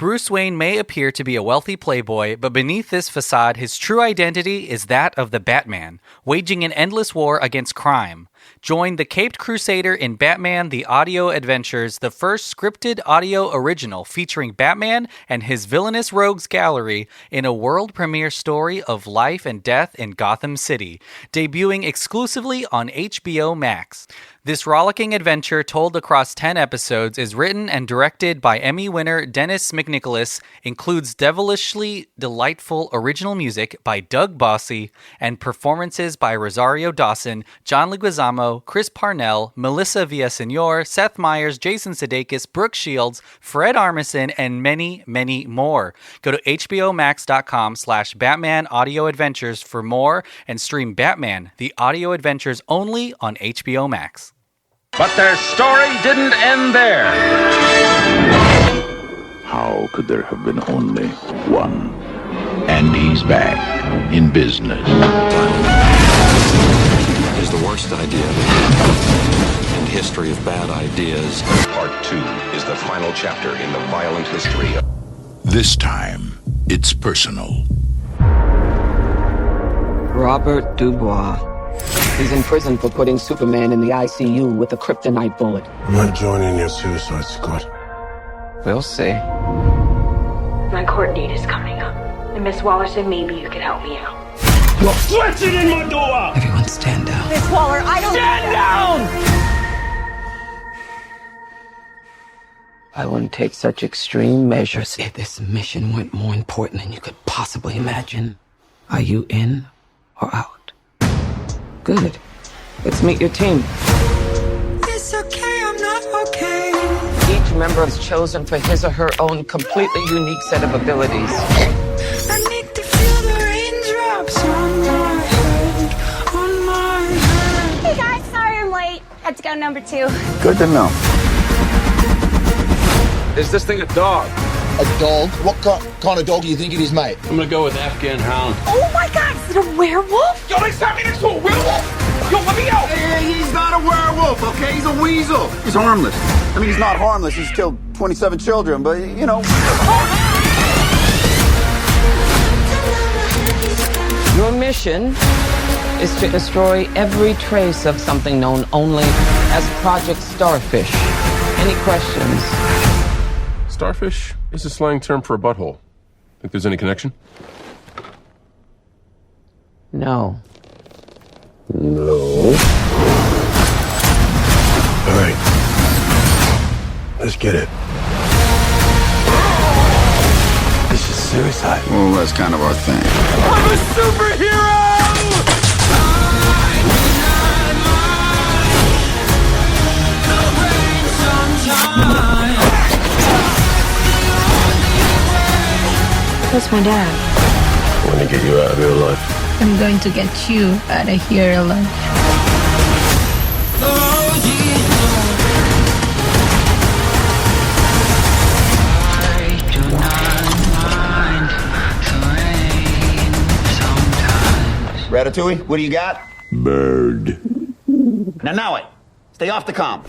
Bruce Wayne may appear to be a wealthy playboy, but beneath this facade, his true identity is that of the Batman, waging an endless war against crime. Join the Caped Crusader in Batman The Audio Adventures, the first scripted audio original featuring Batman and his villainous rogues gallery in a world premiere story of life and death in Gotham City, debuting exclusively on HBO Max. This rollicking adventure, told across 10 episodes, is written and directed by Emmy winner Dennis McNicholas, includes devilishly delightful original music by Doug Bossy, and performances by Rosario Dawson, John Leguizamo, Chris Parnell, Melissa Villaseñor, Seth Meyers, Jason Sudeikis, Brooke Shields, Fred Armisen, and many, many more. Go to hbomax.com/Batman Audio Adventures for more and stream Batman, The Audio Adventures only on HBO Max. But their story didn't end there. How could there have been only one? And he's back in business. Is the worst idea in the history of bad ideas. Part 2 is the final chapter in the violent history of... This time, it's personal. Robert Dubois. He's in prison for putting Superman in the ICU with a kryptonite bullet. I'm not joining your suicide squad. We'll see. My court date is coming up. And Miss Waller said maybe you could help me out. You're flexing in my door! Everyone stand down. Miss Waller, I don't... Stand down! I wouldn't take such extreme measures if this mission went more important than you could possibly imagine. Are you in or out? Good. Let's meet your team. It's okay, I'm not okay. Each member is chosen for his or her own completely unique set of abilities. I need to feel the raindrops on my head. Hey guys, sorry I'm late. Had to go number 2. Good to know. Is this thing a dog? A dog? What kind of dog do you think it is, mate? I'm gonna go with Afghan Hound. Oh my god, is it a werewolf? Yo, next time you next to a werewolf! Yo, let me out! Hey, he's not a werewolf, okay? He's a weasel. He's harmless. I mean, he's not harmless. He's killed 27 children, but, you know. Your mission is to destroy every trace of something known only as Project Starfish. Any questions? Starfish is a slang term for a butthole. Think there's any connection? No. No. All right. Let's get it. This is suicide. Well, that's kind of our thing. I'm a superhero! Where's my dad? I'm gonna get you out of here alive. I'm going to get you out of here alive. Ratatouille, what do you got? Bird. Now it. Stay off the comm.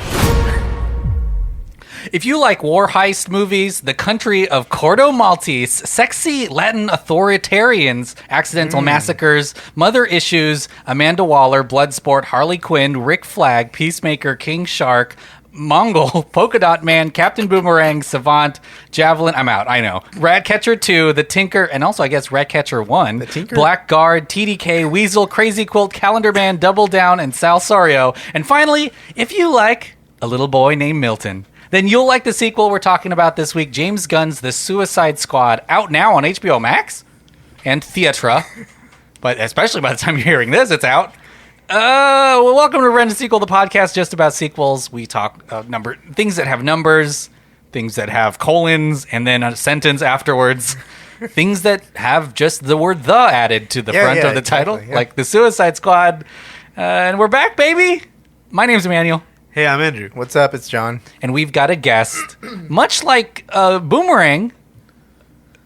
If you like war heist movies, the country of Cordo Maltese, sexy Latin authoritarians, accidental massacres, mother issues, Amanda Waller, Bloodsport, Harley Quinn, Rick Flag, Peacemaker, King Shark, Mongol, Polka Dot Man, Captain Boomerang, Savant, Javelin, I'm out, I know. Ratcatcher 2, The Tinker, and also I guess Ratcatcher 1, The Tinker? Blackguard, TDK, Weasel, Crazy Quilt, Calendar Man, Double Down, and Sal Sorio. And finally, if you like A Little Boy Named Milton, then you'll like the sequel we're talking about this week, James Gunn's The Suicide Squad, out now on HBO Max and Theatra. But especially by the time you're hearing this, it's out. Well, welcome to Rent a Sequel, the podcast just about sequels. We talk things that have numbers, things that have colons, and then a sentence afterwards. Things that have just the word "the" added to the front of the title, like The Suicide Squad. And we're back, baby. My name's Emmanuel. Hey, I'm Andrew. What's up? It's John. And we've got a guest, much like Boomerang,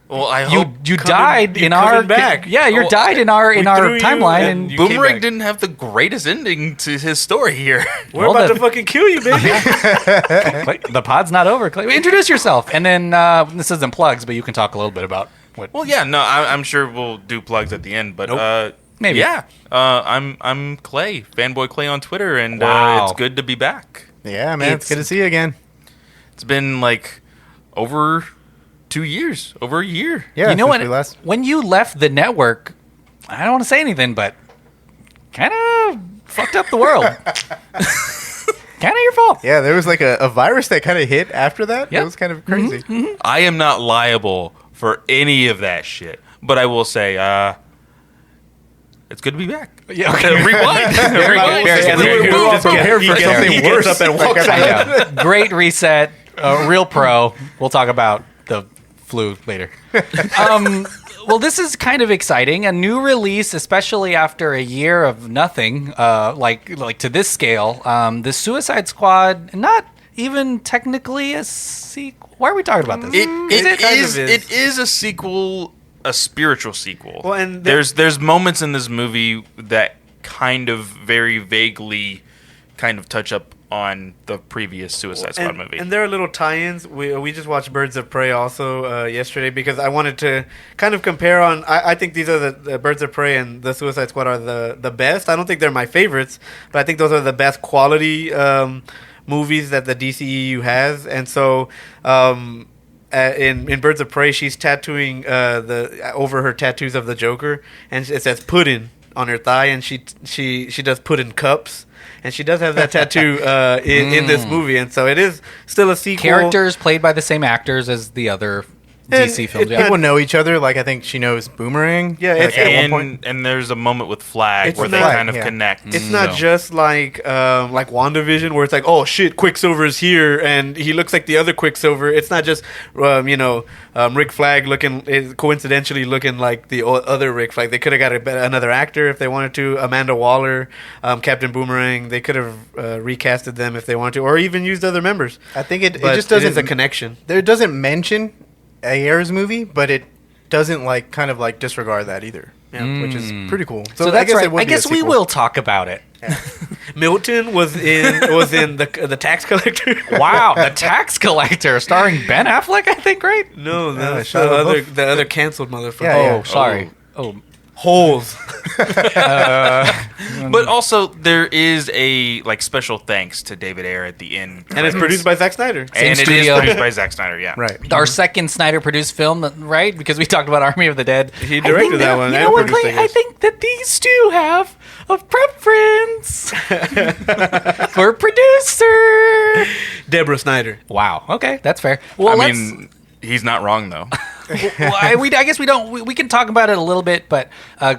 Well, I you hope died in our back. Yeah, you died in our timeline, and Boomerang didn't have the greatest ending to his story here. We're about to fucking kill you, baby. The pod's not over. Clay, introduce yourself, and then this isn't plugs, but you can talk a little bit about what. Well, yeah, no, I'm sure we'll do plugs at the end, but maybe. Yeah, I'm Clay, fanboy Clay on Twitter, and it's good to be back. Yeah, man, it's good to see you again. It's been like over 2 years, over a year. Yeah, you know what? When you left the network, I don't want to say anything, but kind of fucked up the world. Kind of your fault. Yeah, there was like a virus that kind of hit after that. It was kind of crazy. I am not liable for any of that shit, but I will say, it's good to be back. Yeah, okay. Rewind. Just prepare for something worse. Up and walks out. Great reset. Real pro. We'll talk about the flu later. Well, this is kind of exciting. A new release, especially after a year of nothing, like to this scale. The Suicide Squad, not even technically a sequel. Why are we talking about this? It is a sequel, a spiritual sequel. Well, and there's moments in this movie that kind of very vaguely kind of touch up on the previous Suicide Squad movie. And there are little tie-ins. We just watched Birds of Prey also yesterday because I wanted to kind of compare on... I think these are the Birds of Prey and the Suicide Squad are the best. I don't think they're my favorites, but I think those are the best quality movies that the DCEU has. And so... in Birds of Prey, she's tattooing over her tattoos of the Joker, and it says "Puddin" on her thigh, and she does Puddin cups, and she does have that tattoo in this movie, and so it is still a sequel. Characters played by the same actors as the other DC films. People know each other. Like I think she knows Boomerang. Yeah, at one point, and there's a moment with Flag where they kind of connect. It's not just like WandaVision where it's like, oh shit, Quicksilver's here and he looks like the other Quicksilver. It's not just Rick Flag coincidentally looking like the other Rick Flag. They could have got another actor if they wanted to. Amanda Waller, Captain Boomerang. They could have recasted them if they wanted to, or even used other members. I think it just doesn't. It is a connection. There doesn't mention Ayer's movie, but it doesn't kind of disregard that either, which is pretty cool. So that's right. I guess we will talk about it. Yeah. Milton was in the Tax Collector. Wow, the Tax Collector, starring Ben Affleck, I think, right? No, the other canceled motherfucker. Yeah. Oh, sorry. Oh. Holes. But also there is a special thanks to David Ayer at the end, and it's produced by Zack Snyder. It is produced by Zack Snyder. Yeah, right. Our second Snyder produced film, right? Because we talked about Army of the Dead. He directed that one. You know what, Clay? I think that these two have a preference for producer Deborah Snyder. Wow. Okay, that's fair. Well, I mean, he's not wrong though. I guess we don't. We can talk about it a little bit, but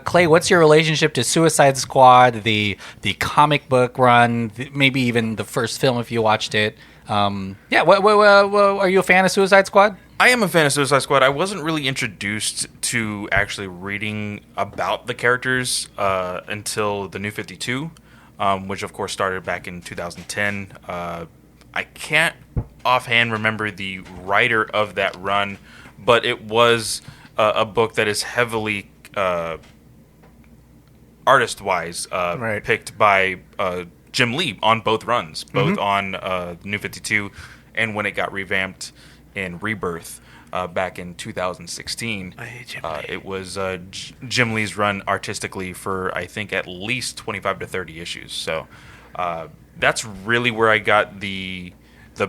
Clay, what's your relationship to Suicide Squad, the comic book run, maybe even the first film if you watched it? Yeah, are you a fan of Suicide Squad? I am a fan of Suicide Squad. I wasn't really introduced to actually reading about the characters until the New 52, which of course started back in 2010. I can't offhand remember the writer of that run, but it was a book that is heavily artist-wise picked by Jim Lee on both runs, both on New 52 and when it got revamped in Rebirth back in 2016. I hate Jim Lee. It was Jim Lee's run artistically for, I think, at least 25 to 30 issues. So that's really where I got the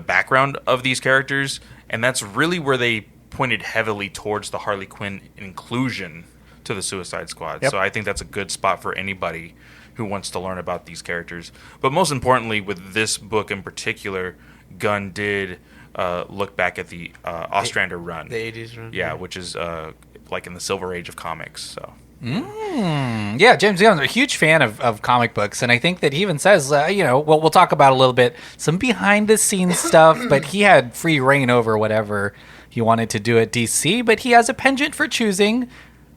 background of these characters, and that's really where they pointed heavily towards the Harley Quinn inclusion to the Suicide Squad. Yep. So I think that's a good spot for anybody who wants to learn about these characters. But most importantly, with this book in particular, Gunn did look back at the Ostrander run. The 80s run. Yeah, which is like in the Silver Age of comics. So. Yeah, James Gunn's a huge fan of comic books, and I think that he even says, we'll talk about a little bit, some behind-the-scenes stuff, but he had free reign over whatever he wanted to do at DC, but he has a penchant for choosing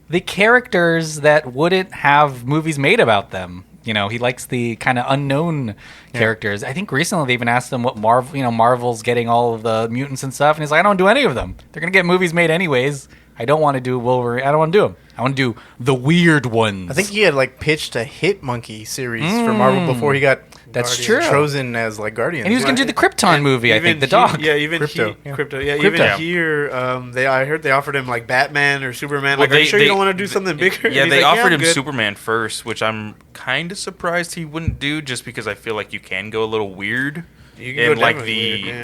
the characters that wouldn't have movies made about them. He likes the kind of unknown characters. I think recently they even asked him what Marvel's getting all of the mutants and stuff, and he's like, I don't do any of them. They're going to get movies made anyways. I don't want to do Wolverine. I don't want to do him. I want to do the weird ones. I think he had like pitched a Hit Monkey series for Marvel before he got chosen as like Guardian. And he was going to do the Krypton movie. I think the dog. Crypto. Even here, I heard they offered him like Batman or Superman. Well, are you sure you don't want to do something bigger? Yeah, they offered him Superman first, which I'm kind of surprised he wouldn't do, just because I feel like you can go a little weird. And like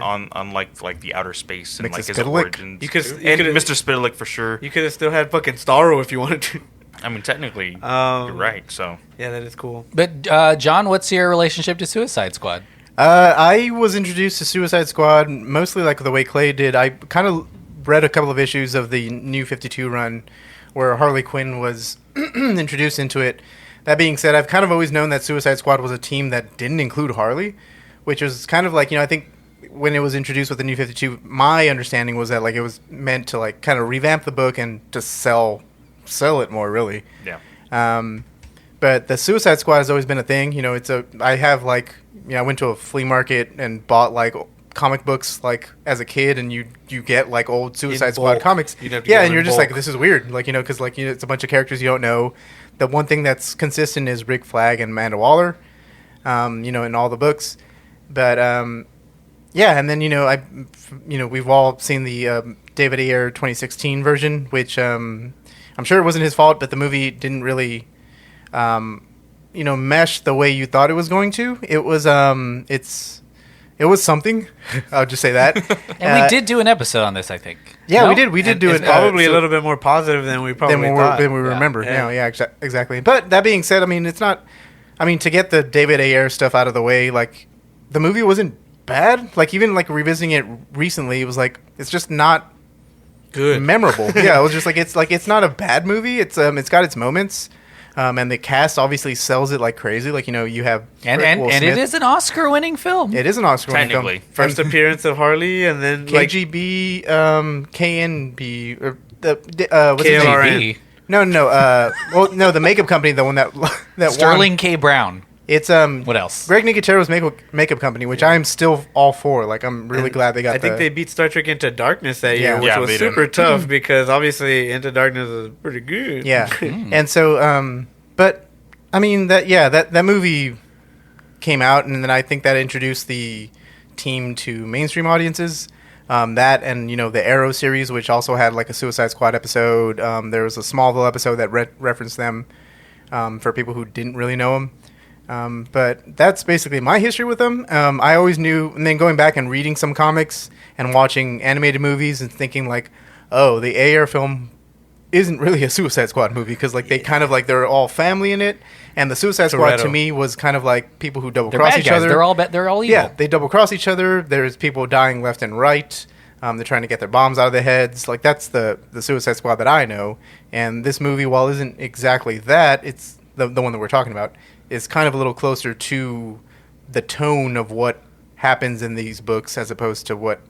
on like the outer space and Mix like his Spitalik. origins, and Mr. Spitalik for sure. You could have still had fucking Starro if you wanted to. I mean, technically, you're right. So yeah, that is cool. But John, what's your relationship to Suicide Squad? I was introduced to Suicide Squad mostly like the way Clay did. I kind of read a couple of issues of the New 52 run where Harley Quinn was introduced into it. That being said, I've kind of always known that Suicide Squad was a team that didn't include Harley, which was kind of like, I think when it was introduced with the New 52, my understanding was that like it was meant to like kind of revamp the book and to sell it more, really. Yeah. But the Suicide Squad has always been a thing. I have like, I went to a flea market and bought like comic books like as a kid, and you get like old Suicide Squad comics. And you're just like, this is weird, like, because like it's a bunch of characters you don't know. The one thing that's consistent is Rick Flag and Amanda Waller, in all the books. But and then we've all seen the David Ayer 2016 version, which I'm sure it wasn't his fault, but the movie didn't really mesh the way you thought it was going to. It was it was something. I'll just say that. And we did do an episode on this, I think. Yeah, we did. We did do it. Probably a little bit more positive than we probably thought. Than we remember. Yeah, exactly. But that being said, I mean, it's not. I mean, to get the David Ayer stuff out of the way, like the movie wasn't bad. Like even like revisiting it recently, it was like it's just not good, memorable. Yeah, it was just like it's not a bad movie. It's got its moments. And the cast obviously sells it like crazy. Like, you have and it is an Oscar-winning film. It is an Oscar-winning film. First appearance of Harley, and then KGB, KNB, what's KLRN. No, the makeup company, the one that Sterling won. K. Brown. It's what else? Greg Nicotero's makeup company, which I am still all for. Like, I'm really glad they got. I think they beat Star Trek Into Darkness that year, which was super tough because obviously Into Darkness is pretty good. Yeah, and so, but I mean that movie came out, and then I think that introduced the team to mainstream audiences. That and the Arrow series, which also had like a Suicide Squad episode. There was a Smallville episode that referenced them for people who didn't really know them. But that's basically my history with them. I always knew, and then going back and reading some comics and watching animated movies and thinking like, oh, the Ayer film isn't really a Suicide Squad movie because like they kind of like they're all family in it, and the Suicide Squad to me was kind of like people who double cross each other. They're all evil. Yeah, they double cross each other. There's people dying left and right. They're trying to get their bombs out of their heads. Like that's the Suicide Squad that I know. And this movie, while isn't exactly that, it's the one that we're talking about. Is kind of a little closer to the tone of what happens in these books as opposed to what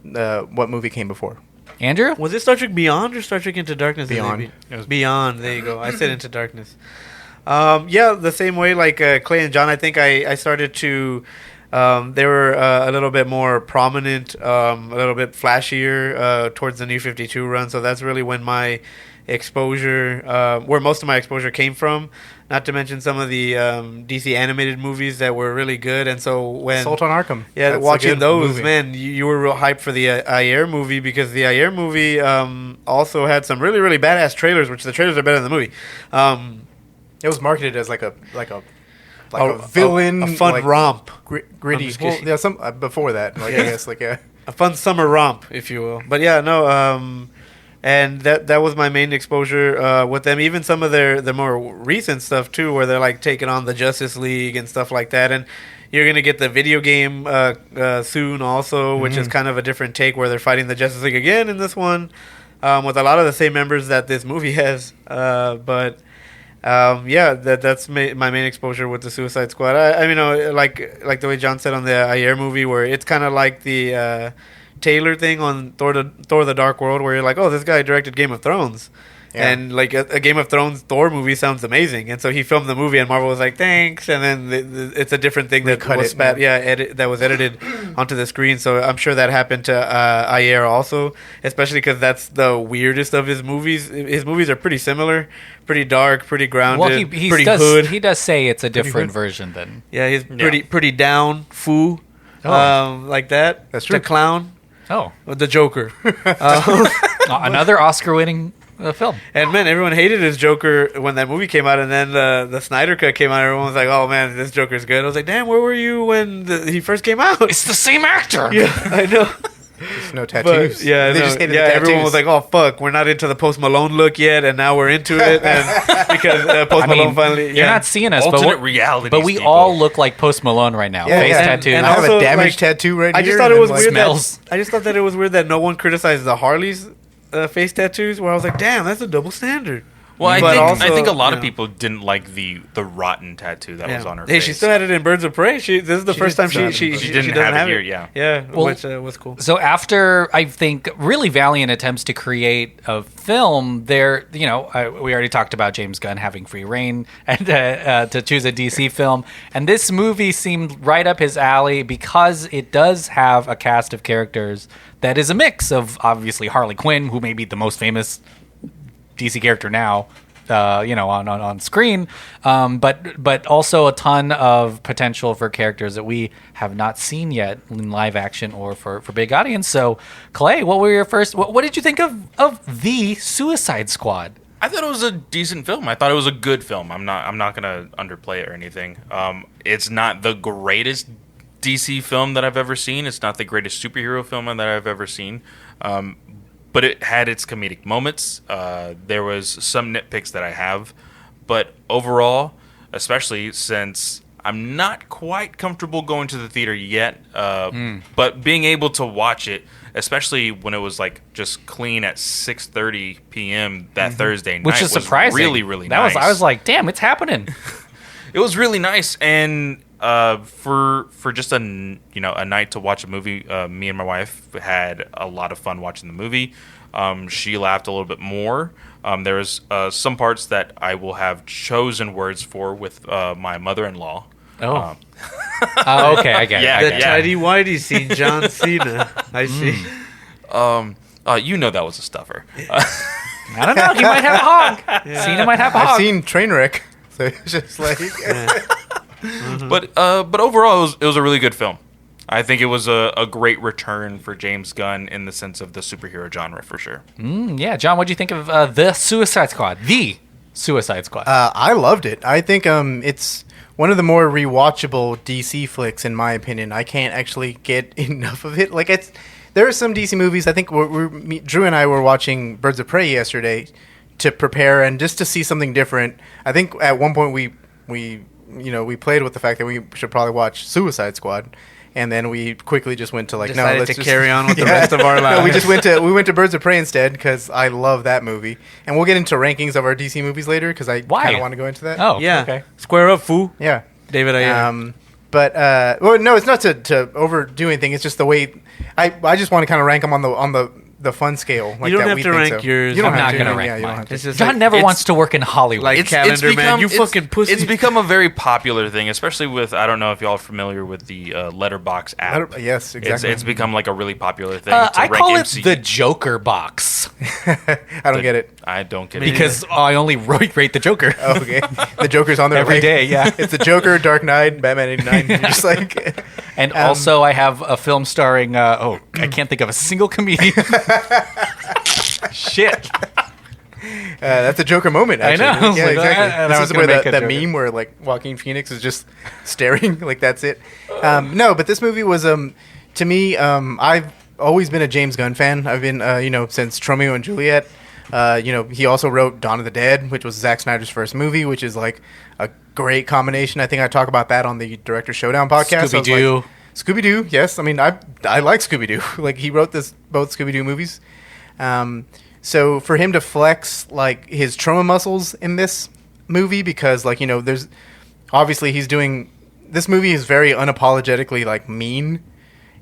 movie came before. Andrew? Was it Star Trek Beyond or Star Trek Into Darkness? Beyond. It was Beyond. There you go. I said Into Darkness. The same way like Clay and John, I think I started to... they were a little bit more prominent, a little bit flashier towards the New 52 run, so that's really when my exposure, where most of my exposure came from. Not to mention some of the DC animated movies that were really good, and so when Assault on Arkham, that's watching those, movie. Man, you were real hyped for the Ayer movie because the Ayer movie also had some really really badass trailers, which the trailers are better than the movie. It was marketed as like a villain, a fun romp, gritty. Well, some before that, I guess like a fun summer romp, if you will. But yeah, no. And that was my main exposure with them. Even some of the more recent stuff too, where they're like taking on the Justice League and stuff like that. And you're gonna get the video game soon also, which is kind of a different take where they're fighting the Justice League again in this one with a lot of the same members that this movie has. That's my main exposure with the Suicide Squad. I mean, like the way John said on the Ayer movie, where it's kind of like the Taylor thing on Thor the Dark World, where you're like, oh, this guy directed Game of Thrones. Yeah. And like a Game of Thrones Thor movie sounds amazing, and so he filmed the movie, and Marvel was like, "Thanks," and then it's a different thing that was that was edited onto the screen. So I'm sure that happened to Ayer also, especially because that's the weirdest of his movies. His movies are pretty similar, pretty dark, pretty grounded, Well, pretty hood. he does say it's a different version than. Yeah, he's pretty down, foo, like that. That's true. The clown. Oh, The Joker. Another Oscar-winning film. And man, everyone hated his Joker when that movie came out, and then the Snyder Cut came out. Everyone was like, "Oh man, this Joker's good." I was like, "Damn, where were you when he first came out?" It's the same actor. Yeah, I know. Just no tattoos. But, yeah, they no, just hated yeah. the Everyone tattoos. was like, "Oh fuck, we're not into the Post Malone look yet," and now we're into it, and because Post Malone finally. You're not seeing us, alternate reality. But we all look like Post Malone right now. Yeah, Face yeah. tattoos. And I have a damaged tattoo right I here. just thought it was weird. smells. I just thought that it was weird that no one criticized the Harley's face tattoos. Where I was like, "Damn, that's a double standard." Well, I But think a lot you of know. people didn't like the rotten tattoo that was on her Hey, face. she still had it in Birds of Prey. This is the first time she didn't doesn't have it here, it. yeah. Yeah, Well, which was cool. So after I think really valiant attempts to create a film, we already talked about James Gunn having free reign and to choose a DC film, and this movie seemed right up his alley because it does have a cast of characters that is a mix of obviously Harley Quinn, who may be the most famous DC character now. On screen, but also a ton of potential for characters that we have not seen yet in live action or for big audience. So, Clay, what were your first? What did you think of the Suicide Squad? I thought it was a decent film. I thought it was a good film. I'm not gonna underplay it or anything. It's not the greatest DC film that I've ever seen. It's not the greatest superhero film that I've ever seen. But it had its comedic moments. There was some nitpicks that I have. But overall, especially since I'm not quite comfortable going to the theater yet, but being able to watch it, especially when it was like just clean at 6:30 p.m. that Thursday night, Which is surprising. Really, really nice. I was like, damn, it's happening. It was really nice, and for just a night to watch a movie, me and my wife had a lot of fun watching the movie. She laughed a little bit more. There was some parts that I will have chosen words for with my mother-in-law. Oh, okay, I get it. The tidy whitey scene, John Cena. I see. That was a stuffer. I don't know. He might have a hog. Cena might have a hog. I've seen Trainwreck, so it's just like. But overall, it was a really good film. I think it was a great return for James Gunn in the sense of the superhero genre, for sure. Yeah, John, what do you think of the Suicide Squad? The Suicide Squad. I loved it. I think it's one of the more rewatchable DC flicks, in my opinion. I can't actually get enough of it. Like there are some DC movies. I think Drew and I were watching Birds of Prey yesterday to prepare and just to see something different. I think at one point we played with the fact that we should probably watch Suicide Squad. And then we quickly just went to let's just carry on with the rest of our lives. No, we went to Birds of Prey instead because I love that movie, and we'll get into rankings of our DC movies later because I kind of want to go into that. Oh, yeah, okay. Square up, fool. Yeah, David Ayer. But no, it's not to overdo anything. It's just the way I just want to kind of rank them on the fun scale. Like You don't that have we to think rank so. yours. You don't I'm have not to. going to Yeah, rank you don't mine. have to. It's just John never wants to work in Hollywood. Like Calendar Man, you fucking pussy. It's become a very popular thing, especially with, I don't know if y'all are familiar with the Letterboxd app. Yes, exactly. It's become like a really popular thing. I rank call it MCU. the Joker box I don't get it. I don't get it because I only rate the Joker. Oh, okay, the Joker's on there Every day, yeah. It's the Joker, Dark Knight, Batman '89. You're just like, And also, I have a film starring. I can't think of a single comedian. Shit. that's a Joker moment. Actually. I know. Yeah, Like, exactly. and I This was is gonna where make a that Joker. meme where like Joaquin Phoenix is just staring, like that's it. No, but this movie was to me. I've always been a James Gunn fan. I've been since Romeo and Juliet. He also wrote Dawn of the Dead, which was Zack Snyder's first movie, which is like a great combination. I think I talk about that on the Director Showdown podcast. Scooby-Doo. Scooby-Doo, yes. I mean, I like Scooby-Doo. Like, he wrote both Scooby-Doo movies. So for him to flex, like, his trauma muscles in this movie, because, like, there's... Obviously, he's doing... This movie is very unapologetically, like, mean.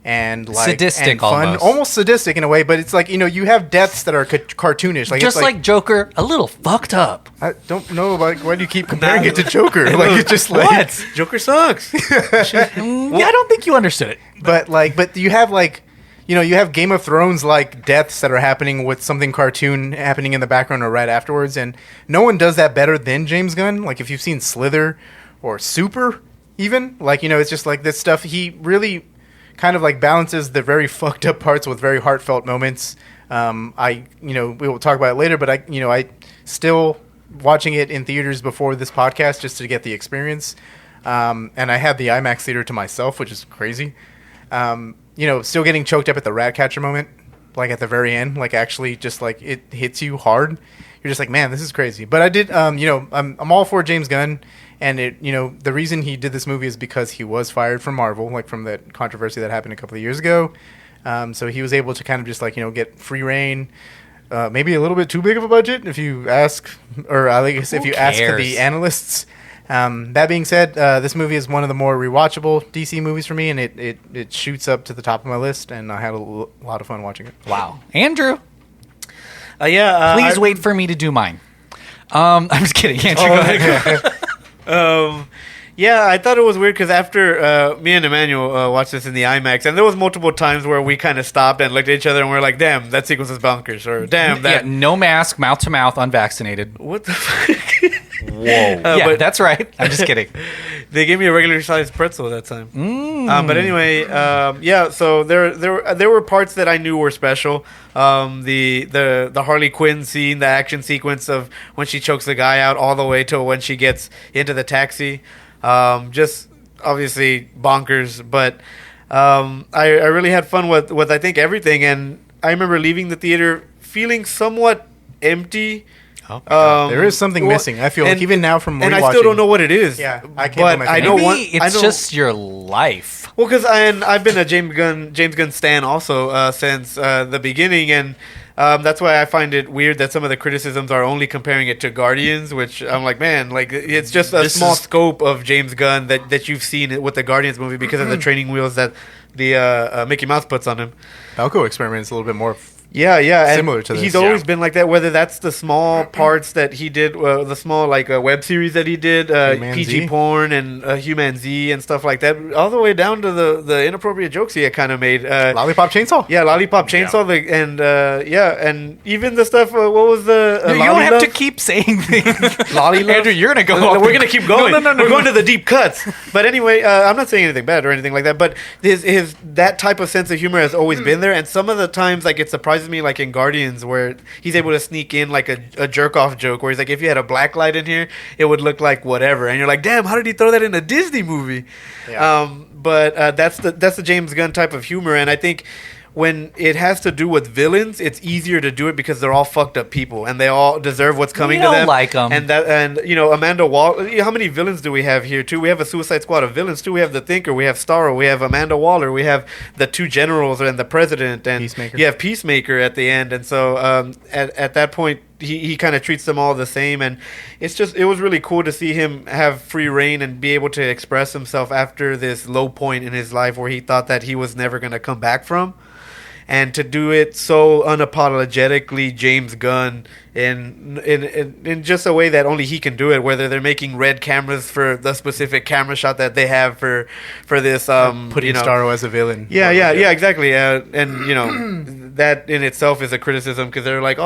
and like sadistic, and fun, almost. almost sadistic in a way. But it's like, you know, you have deaths that are cartoonish, like just it's like Joker, a little fucked up. I don't know, like, why do you keep comparing it to Joker? Like, it's just like What? Joker sucks. I don't think you understood it. but you have like, you know, you have Game of Thrones like deaths that are happening with something cartoon happening in the background or right afterwards, and no one does that better than James Gunn. Like, if you've seen Slither or Super, even, like, you know, it's just like this stuff. He really kind of like balances the very fucked up parts with very heartfelt moments. You know, we will talk about it later, but I still watching it in theaters before this podcast just to get the experience. And I had the IMAX theater to myself, which is crazy. You know, still getting choked up at the rat catcher moment, like at the very end, like actually just like it hits you hard. You're just like, man, this is crazy. But I did, you know, I'm all for James Gunn, and it, you know, the reason he did this movie is because he was fired from Marvel, like from that controversy that happened a couple of years ago. So he was able to kind of just like, you know, get free reign. Maybe a little bit too big of a budget, if you ask, or I guess if you ask the analysts. That being said, this movie is one of the more rewatchable DC movies for me, and it shoots up to the top of my list, and I had a lot of fun watching it. Wow. Andrew. Please wait for me to do mine. I'm just kidding. Andrew, go ahead. Yeah, I thought it was weird because after me and Emmanuel watched this in the IMAX, and there was multiple times where we kind of stopped and looked at each other and we're like, damn, that sequence is bonkers, or damn, that... Yeah, no mask, mouth to mouth, unvaccinated. What the fuck? Whoa. Yeah, but that's right. I'm just kidding. They gave me a regular sized pretzel that time. But anyway, yeah. So there were parts that I knew were special. The Harley Quinn scene, the action sequence of when she chokes the guy out, all the way to when she gets into the taxi. Just obviously bonkers. But I really had fun with I think everything, and I remember leaving the theater feeling somewhat empty. Oh, there is something missing. I feel like even now from rewatching, and I still don't know what it is. Yeah, I can't. But I don't want. It's just your life. Well, because I've been a James Gunn stan also since the beginning, and that's why I find it weird that some of the criticisms are only comparing it to Guardians, which I'm like, man, like it's just a small scope of James Gunn that you've seen with the Guardians movie because of the training wheels that the Mickey Mouse puts on him. Falco experiments a little bit more. Yeah, similar to this. He's always been like that. Whether that's the small parts that he did, the small like web series that he did, PG porn and Human Z and stuff like that, all the way down to the inappropriate jokes he had kind of made. Lollipop Chainsaw. Yeah, Lollipop Chainsaw. And even the stuff. What was the? You don't have to keep saying things. Lolly Andrew, you're gonna go. We're gonna keep going. No. We're going to the deep cuts. But anyway, I'm not saying anything bad or anything like that. But his that type of sense of humor has always been there. And some of the times, like it surprises me, like in Guardians, where he's able to sneak in like a jerk off joke, where he's like, if you had a black light in here, it would look like whatever, and you're like, damn, how did he throw that in a Disney movie? Yeah. But that's the James Gunn type of humor, and I think when it has to do with villains, it's easier to do it because they're all fucked up people and they all deserve what's coming to them. Like them. And you know, Amanda Waller. How many villains do we have here too? We have a Suicide Squad of villains too. We have the Thinker. We have Starro. We have Amanda Waller. We have the two generals and the president. And Peacemaker. You have Peacemaker at the end. And so at that point, he kind of treats them all the same, and it was really cool to see him have free reign and be able to express himself after this low point in his life where he thought that he was never going to come back from. And to do it so unapologetically James Gunn in just a way that only he can do it, whether they're making red cameras for the specific camera shot that they have for this putting Starro as a villain. Yeah, exactly. And you know that in itself is a criticism because they're like,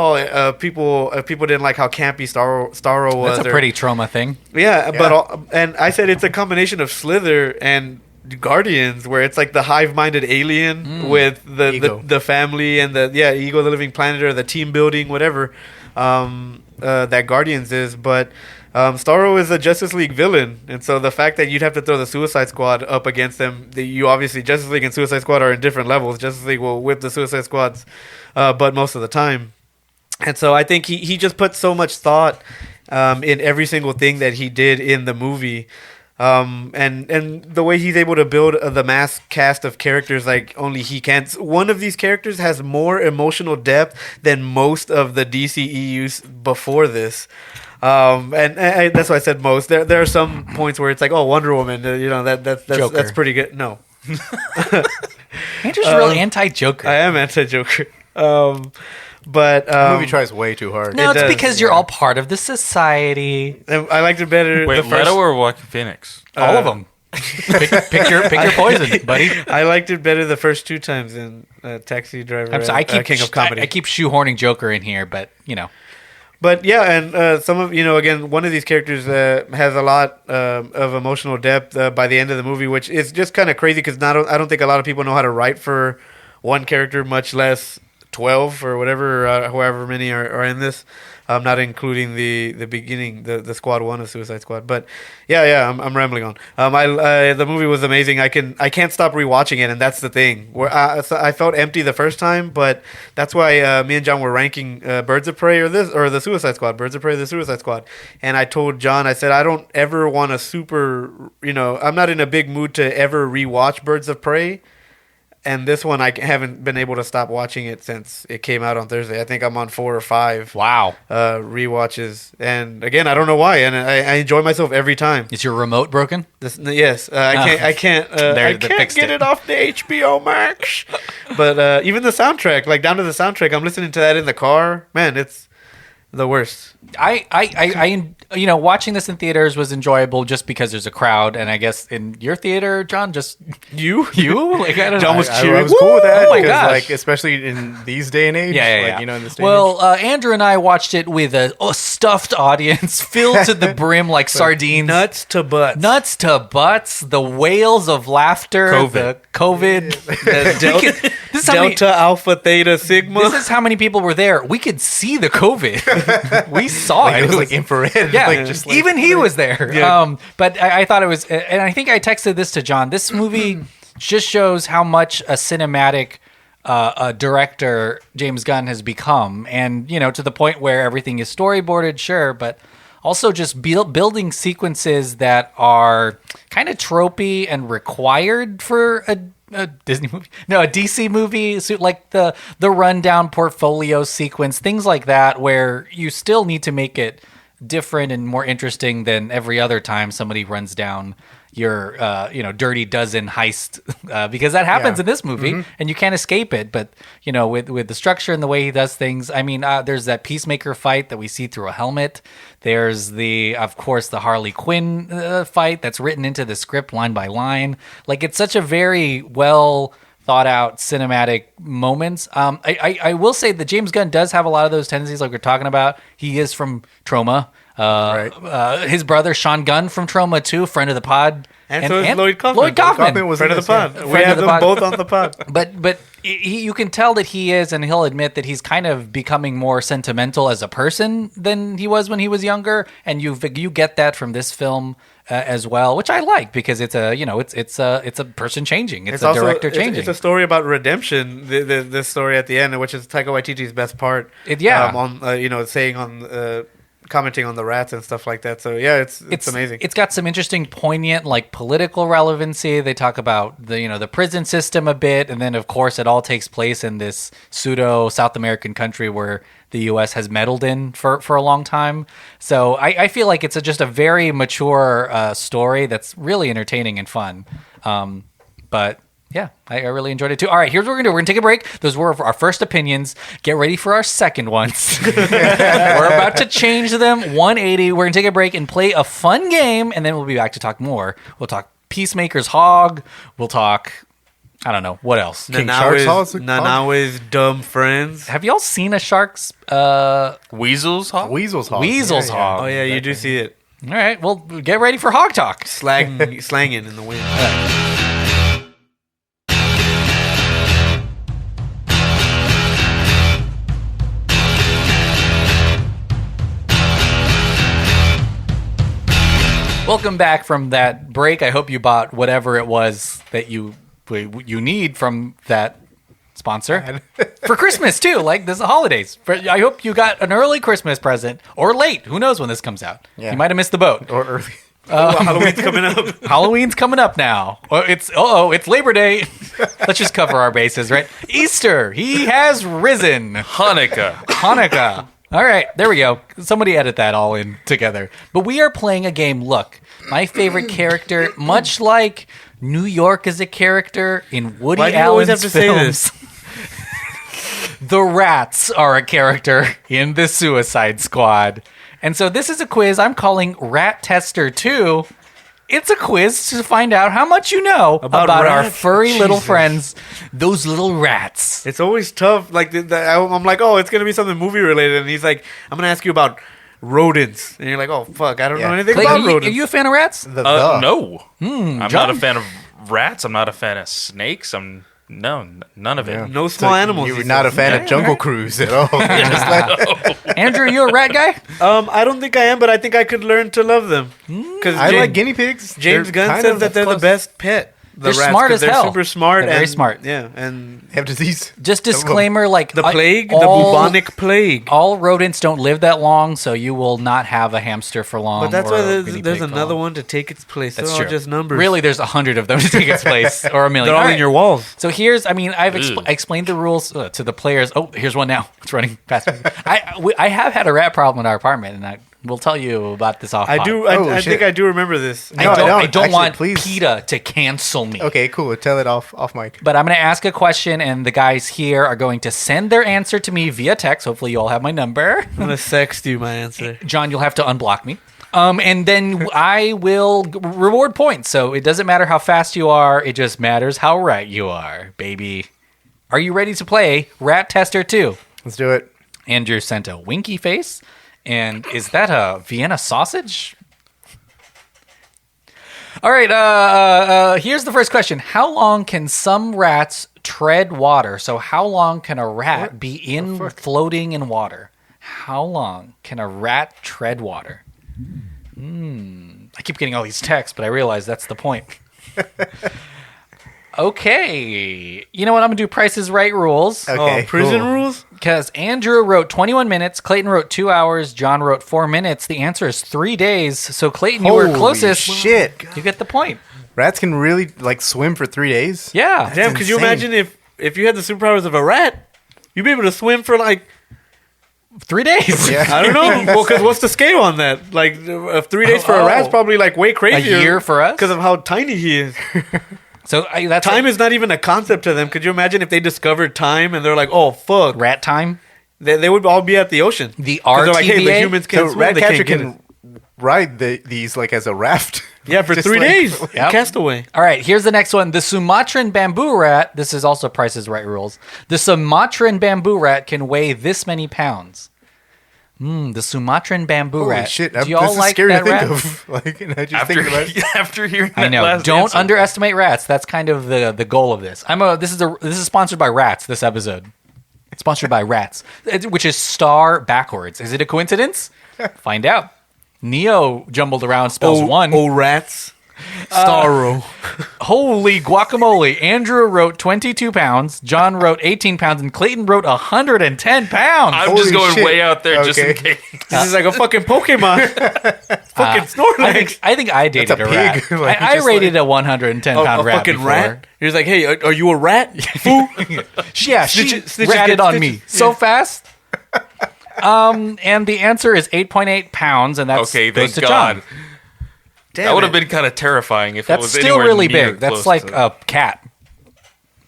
people didn't like how campy Starro was. That's a pretty trauma thing. Yeah. But and I said it's a combination of Slither and Guardians, where it's like the hive-minded alien with the family and Ego, the living planet, or the team building, whatever that Guardians is. But Starro is a Justice League villain, and so the fact that you'd have to throw the Suicide Squad up against them, you obviously Justice League and Suicide Squad are in different levels. Justice League will whip the Suicide Squad's butt most of the time, and so I think he just put so much thought in every single thing that he did in the movie. And the way he's able to build the mass cast of characters like only he can. One of these characters has more emotional depth than most of the DCEUs before this. And that's why I said most. There are some points where it's like, oh, Wonder Woman, that's pretty good. No. Andrew's real anti-Joker. I am anti-Joker. But the movie tries way too hard. No, it's because you're all part of the society. I liked it better. Wait, Leto or Joaquin Phoenix? All of them. pick your poison, buddy. I liked it better the first 2 times than Taxi Driver. I keep King of Comedy. I keep shoehorning Joker in here, but you know. But yeah, and some of again, one of these characters has a lot of emotional depth by the end of the movie, which is just kind of crazy because I don't think a lot of people know how to write for one character, much less 12 or whatever, however many are in this. Not including the beginning, the Squad 1 of Suicide Squad. But yeah, I'm rambling on. The movie was amazing. I can't stop rewatching it, and that's the thing. Where I felt empty the first time, but that's why me and John were ranking Birds of Prey or the Suicide Squad. Birds of Prey, the Suicide Squad. And I told John, I said I don't ever want to I'm not in a big mood to ever rewatch Birds of Prey. And this one, I haven't been able to stop watching it since it came out on Thursday. I think I'm on 4 or 5. Wow. Rewatches. And again, I don't know why. And I enjoy myself every time. Is your remote broken? Yes. I can't get it off the HBO Max. But even the soundtrack, like down to the soundtrack, I'm listening to that in the car. Man, it's the worst. I watching this in theaters was enjoyable just because there's a crowd, and I guess in your theater, John, just you, like I don't John know. was cheering. I was cool with that. Oh my gosh. Like, especially in these day and age. Yeah. In this day well, Andrew and I watched it with a stuffed audience, filled to the brim like sardines, nuts to butts, the wails of laughter, the COVID, the Delta Alpha Theta Sigma. This is how many people were there. We could see the COVID. We saw it. It was like infrared. Yeah, even he was there. Yeah. But I thought it was, and I think I texted this to John. This movie just shows how much a cinematic director James Gunn has become, and to the point where everything is storyboarded, sure, but also just building sequences that are kind of tropey and required for a Disney movie, no, a DC movie, so like the rundown portfolio sequence, things like that, where you still need to make it different and more interesting than every other time somebody runs down your Dirty Dozen heist, because that happens in this movie and you can't escape it. But with the structure and the way he does things, I mean, there's that Peacemaker fight that we see through a helmet. There's of course the Harley Quinn fight that's written into the script line by line. Like, it's such a very well thought out cinematic moments. I will say that James Gunn does have a lot of those tendencies, like we're talking about. He is from Troma. His brother Sean Gunn from Troma too, friend of the pod, and so is Lloyd Kaufman. Lloyd Kaufman was friend of the pod. Yeah. We have them both on the pod. But you can tell that he is, and he'll admit that he's kind of becoming more sentimental as a person than he was when he was younger, and you get that from this film as well, which I like, because it's a person changing. It's a director changing. It's a story about redemption. The story at the end, which is Taika Waititi's best part. Commenting on the rats and stuff like that. So yeah, it's amazing. It's got some interesting, poignant, like, political relevancy. They talk about the prison system a bit, and then of course it all takes place in this pseudo South American country where the U.S. has meddled in for a long time. So I feel like it's just a very mature story that's really entertaining and fun. But yeah, I really enjoyed it too. All right, here's what we're going to do. We're going to take a break. Those were our first opinions. Get ready for our second ones. We're about to change them 180. We're going to take a break and play a fun game, and then we'll be back to talk more. We'll talk Peacemaker's Hog. We'll talk, I don't know, what else? Nanawe's Dumb Friends. Have y'all seen a shark's... Weasel's Hog? Weasel's Hog. Weasel's Hog. Oh yeah, you do see it. All right, well, get ready for Hog Talk. Slanging in the wind. Welcome back from that break. I hope you bought whatever it was that you need from that sponsor for Christmas too. Like, this is the holidays. I hope you got an early Christmas present, or late. Who knows when this comes out? Yeah. You might have missed the boat. Or early. Halloween's coming up. Halloween's coming up now. It's Labor Day. Let's just cover our bases, right? Easter. He has risen. Hanukkah. All right, there we go. Somebody edit that all in together. But we are playing a game. Look, my favorite character, much like New York is a character in Woody Why do you always Allen's have to films. say this? The rats are a character in the Suicide Squad. And so this is a quiz I'm calling Rat Tester 2. It's a quiz to find out how much you know about our furry little friends, those little rats. It's always tough. Like I'm like, oh, it's gonna be something movie related, and he's like, I'm gonna ask you about rodents, and you're like, oh fuck, I don't know anything Clayton, about rodents. Are you a fan of rats? No, I'm John? not a fan of rats. I'm not a fan of snakes. None of it. No small animals. You're not a fan of Jungle Cruise at all. Andrew, you a rat guy? I don't think I am, but I think I could learn to love them. Because I like guinea pigs. James Gunn says that they're the best pet. They're smart as hell. They're super smart. They're very smart. Yeah, and have disease. Just disclaimer, like the plague, the bubonic plague. All rodents don't live that long, so you will not have a hamster for long. But that's or why a there's guinea pig another for long. one to take its place. That's They're true. all just numbers. Really, there's 100 of them to take its place, or a million. They're all in your walls. So here's, I've explained the rules to the players. Oh, here's one now. It's running past me. I have had a rat problem in our apartment, and I will tell you about this off. I do. I think I do remember this. I don't Actually, want please. PETA to cancel me. Okay, cool. Tell it off mic. But I'm going to ask a question, and the guys here are going to send their answer to me via text. Hopefully, you all have my number. I'm gonna sext you my answer. John, you'll have to unblock me. And then I will reward points. So it doesn't matter how fast you are. It just matters how right you are, baby. Are you ready to play Rat Tester 2? Let's do it. Andrew sent a winky face. And is that a Vienna sausage? All right, here's the first question. How long can some rats tread water? So how long can a rat be floating in water? How long can a rat tread water? I keep getting all these texts, but I realize that's the point. Okay. You know what? I'm going to do Price is Right rules. Okay, prison rules? Because Andrew wrote 21 minutes, Clayton wrote 2 hours, John wrote 4 minutes. The answer is 3 days. So Clayton, you were Holy closest. shit. You get the point. Rats can really swim for 3 days. Yeah. Damn, could you imagine if you had the superpowers of a rat? You'd be able to swim for 3 days. Yeah. I don't know. Well, because what's the scale on that? 3 days for a rat's probably way crazier. A year for us? Because of how tiny he is. So that's time is not even a concept to them. Could you imagine if they discovered time and they're like, oh, fuck. Rat time? They would all be at the ocean. The RTVA? RTVA? Like, hey, the humans can't swim. Ratcatcher can ride these as a raft. Yeah, for 3 days. Yep. Castaway. All right, here's the next one. The Sumatran bamboo rat, this is also Price is Right rules. The Sumatran bamboo rat can weigh this many pounds. The Sumatran bamboo Holy rat. shit. Do y'all this is like scary that to rat? think of. I just think about it. After hearing that I know. last Don't answer. underestimate rats. That's kind of the goal of this. This is sponsored by Rats. This episode, it's sponsored by Rats, which is star backwards. Is it a coincidence? Find out. Neo jumbled around spells one. Oh, rats. Starro. Holy guacamole! Andrew wrote 22 pounds. John wrote 18 pounds, and Clayton wrote 110 pounds. I'm Holy just going shit. way out there just in Okay. case. This is like a fucking Pokemon. Fucking Snorlax. I think I dated That's a a rat. pig. Like, I just rated a 110 pound a rat fucking before. rat. He was like, hey, are you a rat? Fool? Yeah, she Snitches ratted get on me stitches. so fast. And the answer is 8.8 pounds, and that's Okay, goes thank to God. John. That would have been kind of terrifying if it That's was still anywhere really near big. That's close like to- a cat.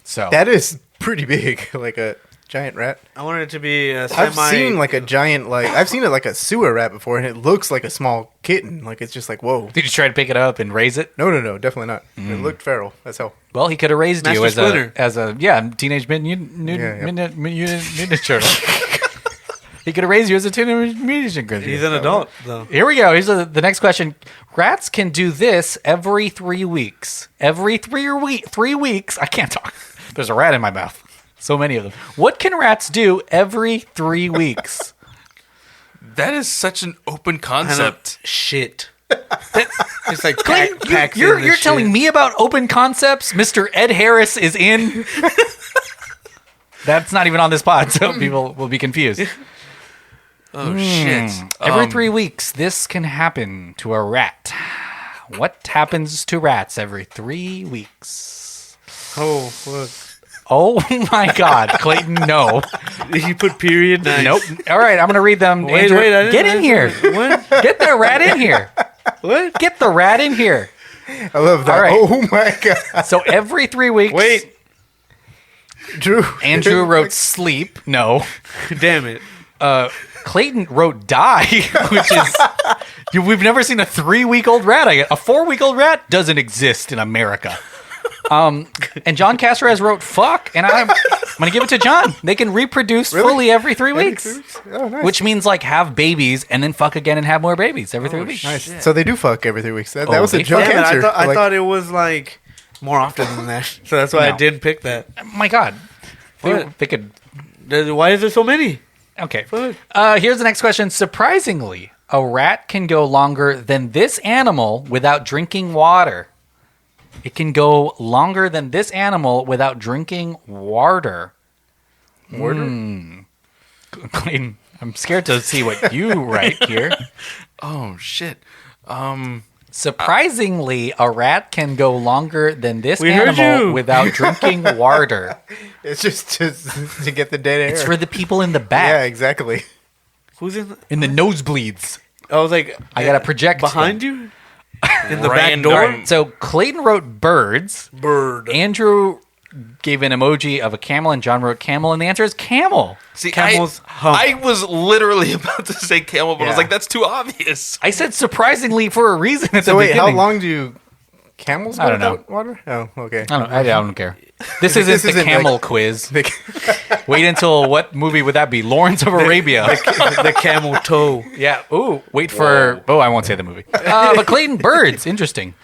So That is pretty big, like a giant rat. I wanted it to be a I've seen a giant, I've seen it like a sewer rat before, and it looks like a small kitten. Like, it's just like, whoa. did you try to pick it up and raise it? No, definitely not. It looked feral. That's hell. Well, he could have raised you Master Splinter. as a Teenage Mutant Ninja Turtle. He could have raised you as a Teenage Mutant Ninja Turtle. He's an adult, though. Here we go. Here's the next question. Rats can do this every 3 weeks. Every 3 weeks. I can't talk. There's a rat in my mouth. So many of them. What can rats do every 3 weeks? That is such an open concept. Shit. It's like Clayton, packs in you're this telling shit. me about open concepts? Mr. Ed Harris is in. That's not even on this pod, so people will be confused. Oh shit! Every 3 weeks, this can happen to a rat. What happens to rats every 3 weeks? Oh, fuck. Oh my God, Clayton, no. You put period? Nice. Nope. All right, I'm going to read them. Wait, Andrew, I didn't get in here. What? Get the rat in here. What? Get the rat in here. I love that. All right. Oh my god. So every 3 weeks. Wait. Drew. Andrew wrote sleep. No. Damn it. Clayton wrote die, which is we've never seen a 3-week-old rat. A 4-week-old rat doesn't exist in America. And John Casarez wrote fuck, and I'm gonna give it to John. They can reproduce fully every 3 weeks. Oh, nice. Which means like have babies and then fuck again and have more babies every 3 weeks. Nice. So they do fuck every 3 weeks. That was a they joke fuck. Damn it, answer. I thought it was like more often than that. So that's why I No. didn't pick that. My God, What? they could. Why is there so many? Okay. Here's the next question. Surprisingly, a rat can go longer than this animal without drinking water. It can go longer than this animal without drinking water. Water? Clayton, I'm scared to see what you write here. Oh shit. Surprisingly, a rat can go longer than this We heard animal you. without drinking water. It's just to get the dead air. It's for the people in the yeah, back, exactly. Who's in? in the nosebleeds. I was like, I got to project behind you in the Random. back door. So Clayton wrote birds. Bird. Andrew gave an emoji of a camel, and John wrote camel, and the answer is camel. See, Camel's hump. I was literally about to say camel, but I was Yeah. like, that's too obvious. I said surprisingly for a reason at So the wait, beginning. how long do camels go I don't know. without water? Oh, okay. I don't care. This isn't This the isn't camel like- quiz. Wait until what movie would that be? Lawrence of Arabia. The camel toe. Yeah. Ooh. Wait for. Oh, I won't say the movie. But Clayton, birds. Interesting.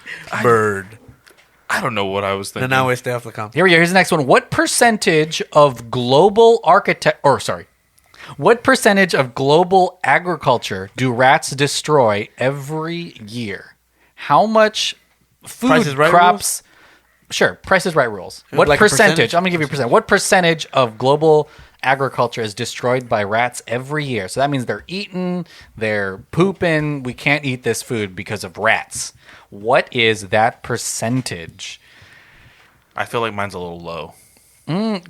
Bird. I don't know what I was thinking. And now we stay off the comp. Here we go. Here's the next one. What percentage of global what percentage of global agriculture do rats destroy every year? How much food Price is Right crops? Sure, Price is Right rules. What Like a percentage? percentage? I'm gonna give you a percent. What percentage of global agriculture is destroyed by rats every year? So that means they're eating, they're pooping. We can't eat this food because of rats. What is that percentage? I feel like mine's a little low.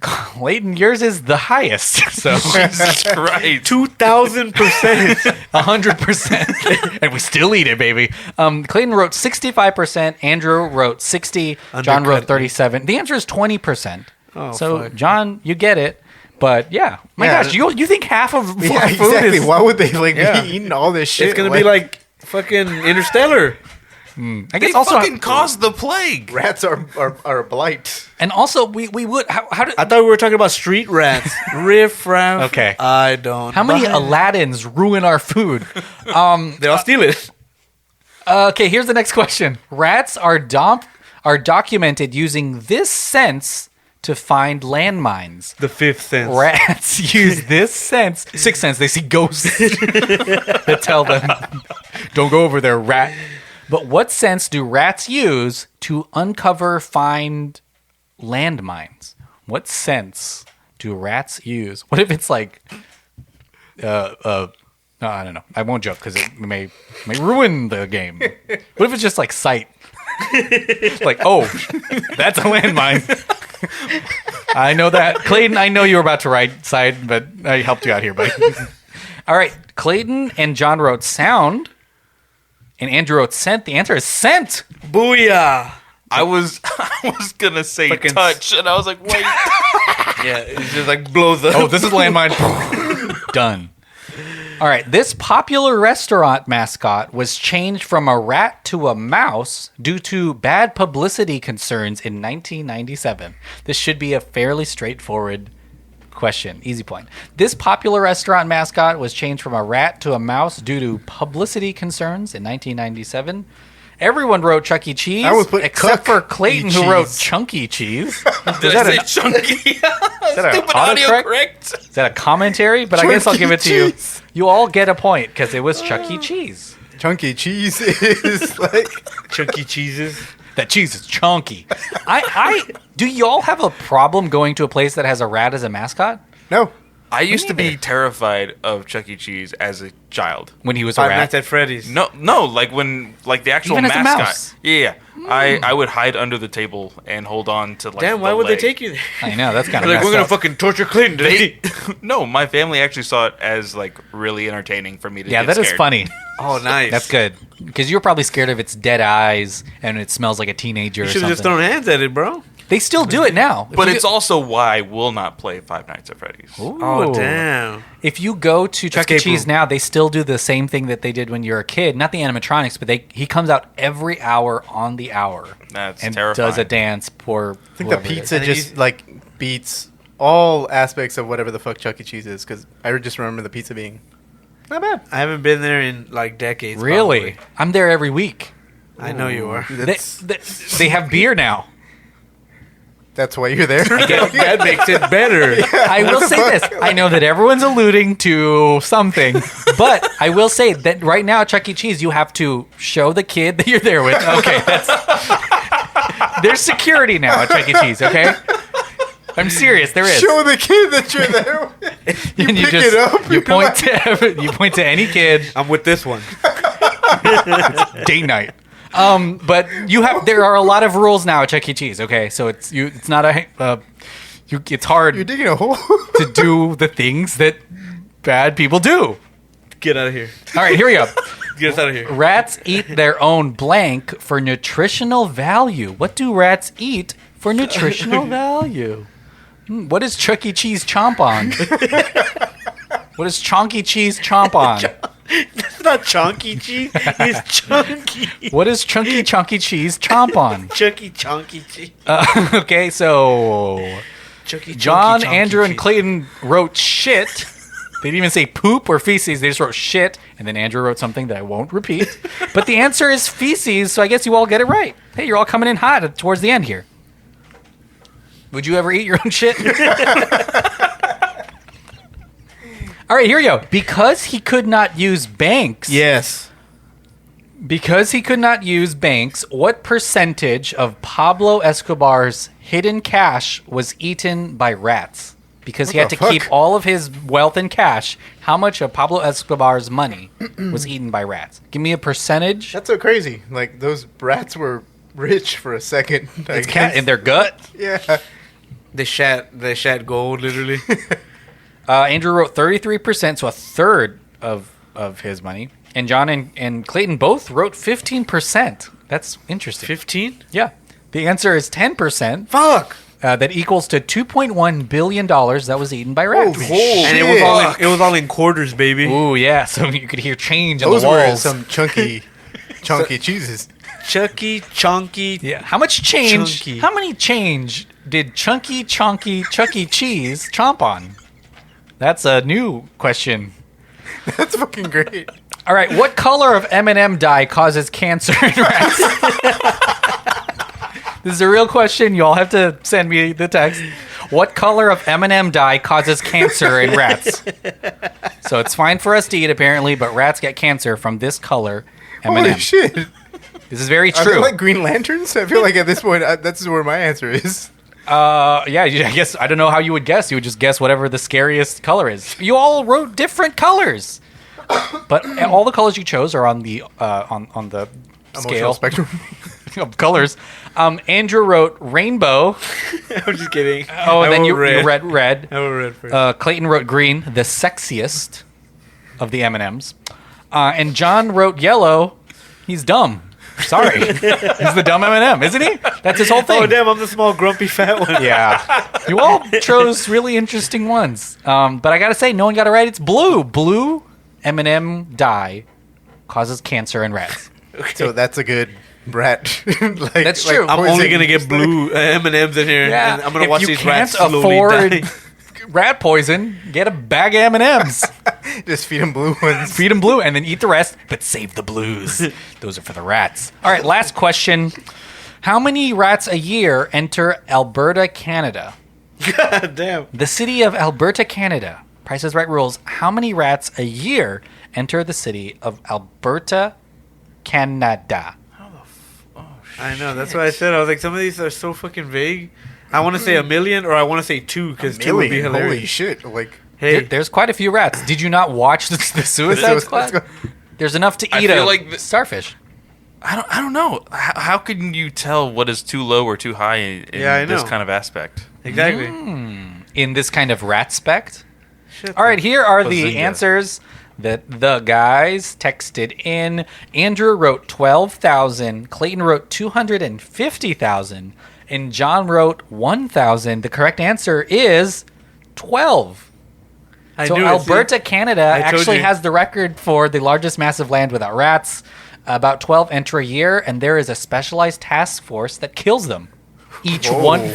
Clayton, yours is the highest. So Jesus Christ. 2,000%. 100%. And we still eat it, baby. Clayton wrote 65%. Andrew wrote 60. John wrote 37. The answer is 20%. Oh, so, fuck. John, you get it. But yeah, my Yeah. gosh, you think half of Yeah, our food exactly. is? Why would they Yeah. be eating all this shit? It's going to be like fucking Interstellar. I They guess also, fucking caused the plague. rats are a blight. and also we would how did I thought we were talking about street rats. Riff raff. Okay. I don't. how many buy it. Aladdins ruin our food? They all steal it. Okay, here's the next question. Rats are documented using this sense to find landmines. The fifth sense. Rats use this sense, sixth sense. They see ghosts that tell them, "Don't go over there, rat." But what sense do rats use to find landmines? What sense do rats use? What if it's like, I don't know. I won't joke because it may ruin the game. What if it's just like sight? Like, oh, that's a landmine. I know that. Clayton, I know you were about to write side, but I helped you out here, buddy. All right. Clayton and John wrote sound, and Andrew wrote scent. The answer is scent. Booyah. I was gonna say Fucking touch, and I was like, wait. Yeah, it just like blows up. Oh, this is landmine. Done. All right. This popular restaurant mascot was changed from a rat to a mouse due to bad publicity concerns in 1997. This should be a fairly straightforward question. Easy point. This popular restaurant mascot was changed from a rat to a mouse due to publicity concerns in 1997. Everyone wrote Chuck E. Cheese, I would put except for Clayton, who Cheese. wrote Chunky Cheese. Did I say chunky? Is that Stupid an audio autocorrect? correct. Is that a commentary? But I guess I'll give it to you. You all get a point because it was Chuck E. Cheese. Chunky cheese is like Chunky cheeses. That cheese is chunky. Do y'all have a problem going to a place that has a rat as a mascot? no. I used to be terrified of Chuck E. Cheese as a child. When he was Five a rat. Nights at Freddy's. No, like the actual Even as a mascot. mouse. Yeah. I would hide under the table and hold on to like. Damn, why the would leg. they take you there? I know, that's kind of Like, we're gonna up. fucking torture Clayton today. No, my family actually saw it as like really entertaining for me to. Yeah, get that is scared. funny. Oh, nice. That's good. Because you were probably scared of its dead eyes and it smells like a teenager You or should have something. just thrown hands at it, bro. They still do it now. But it's also why I will not play Five Nights at Freddy's. Oh, damn. If you go to Chuck E. Escape Cheese room. now, they still do the same thing that they did when you were a kid. Not the animatronics, but he comes out every hour on the hour. That's and terrifying. does a dance for I think the pizza just like beats all aspects of whatever the fuck Chuck E. Cheese is, because I just remember the pizza being not bad. I haven't been there in like decades. Really? probably. I'm there every week. I know you are. They have beer now. That's why you're there. That makes it better. I will say this. I know that everyone's alluding to something, but I will say that right now at Chuck E. Cheese, you have to show the kid that you're there with. Okay, there's security now at Chuck E. Cheese, okay? I'm serious, there is. Show the kid that you're there. You And pick it up. you point to any kid. I'm with this one. Date night. But there are a lot of rules now at Chuck E. Cheese. Okay, so it's not it's hard. You're digging a hole. To do the things that bad people do. Get out of here. All right, here we go. Get us out of here. Rats eat their own blank for nutritional value. What do rats eat for nutritional value? What does Chuck E. Cheese chomp on? What does Chonky Cheese chomp on? It's not chunky cheese. It's chunky. What does Chunky Cheese chomp on? Chunky chunky cheese. Okay, so Chunky, John, chunky Andrew, and cheese. Clayton wrote shit. They didn't even say poop or feces. They just wrote shit. And then Andrew wrote something that I won't repeat. But the answer is feces, so I guess you all get it right. Hey, you're all coming in hot towards the end here. Would you ever eat your own shit? All right, here we go. Because he could not use banks. Yes. Because he could not use banks, what percentage of Pablo Escobar's hidden cash was eaten by rats? Because he had to keep all of his wealth in cash. How much of Pablo Escobar's money was eaten by rats? Give me a percentage. That's so crazy. Like, those rats were rich for a second. It's cat in their gut. Yeah. They shat gold, literally. Andrew wrote 33%, so a third of his money. And John and Clayton both wrote 15%. That's interesting. 15? Yeah. The answer is 10%. Fuck. That equals to $2.1 billion that was eaten by rats. And it was all in quarters, baby. Ooh, yeah. So you could hear change on Those the were walls. some chunky cheeses. Chucky, chunky. Yeah. How much change? Chunky. How many change did Chuck E. Cheese chomp on? That's a new question. That's fucking great. All right. What color of M&M dye causes cancer in rats? This is a real question. You all have to send me the text. What color of M&M dye causes cancer in rats? So it's fine for us to eat, apparently, but rats get cancer from this color M&M. Holy shit. This is very Are true. they like Green Lanterns? I feel like at this point, that's where my answer is. Yeah, I guess I don't know how you would guess. You would just guess whatever the scariest color is. You all wrote different colors, but all the colors you chose are on the on the Emotional scale spectrum. of colors. Andrew wrote rainbow. I'm just kidding. Oh, and then you read red. I wrote red first. Clayton wrote green, the sexiest of the M&Ms. And John wrote yellow. He's dumb. Sorry. He's the dumb M&M, isn't he? That's his whole thing. Oh, damn, I'm the small, grumpy, fat one. Yeah. You all chose really interesting ones. But I got to say, no one got it right. It's blue. Blue M&M dye causes cancer in rats. Okay. So that's a good rat. That's true. I'm only going to get blue M&Ms in here. Yeah. And I'm going to If watch you these can't rats slowly afford die. rat poison, get a bag of M&Ms. Just feed them blue ones. Feed them blue and then eat the rest, but save the blues. Those are for the rats. All right, last question. How many rats a year enter Alberta, Canada? God damn. The city of Alberta, Canada. Price is Right rules. How many rats a year enter the city of Alberta, Canada? I know, that's what I said. I was like, some of these are so fucking vague. I want to say 1 million or I want to say 2 because 2 would be hilarious. Holy shit. Like, Hey, There's quite a few rats. Did you not watch the Suicide Squad? There's enough to eat starfish. I don't know. How can you tell what is too low or too high in this kind of aspect? Exactly. In this kind of rat spect? All right, here are the answers that the guys texted in. Andrew wrote 12,000. Clayton wrote 250,000. And John wrote 1,000. The correct answer is 12. So Alberta, Canada actually has the record for the largest mass of land without rats. About 12 enter a year, and there is a specialized task force that kills them. Each one.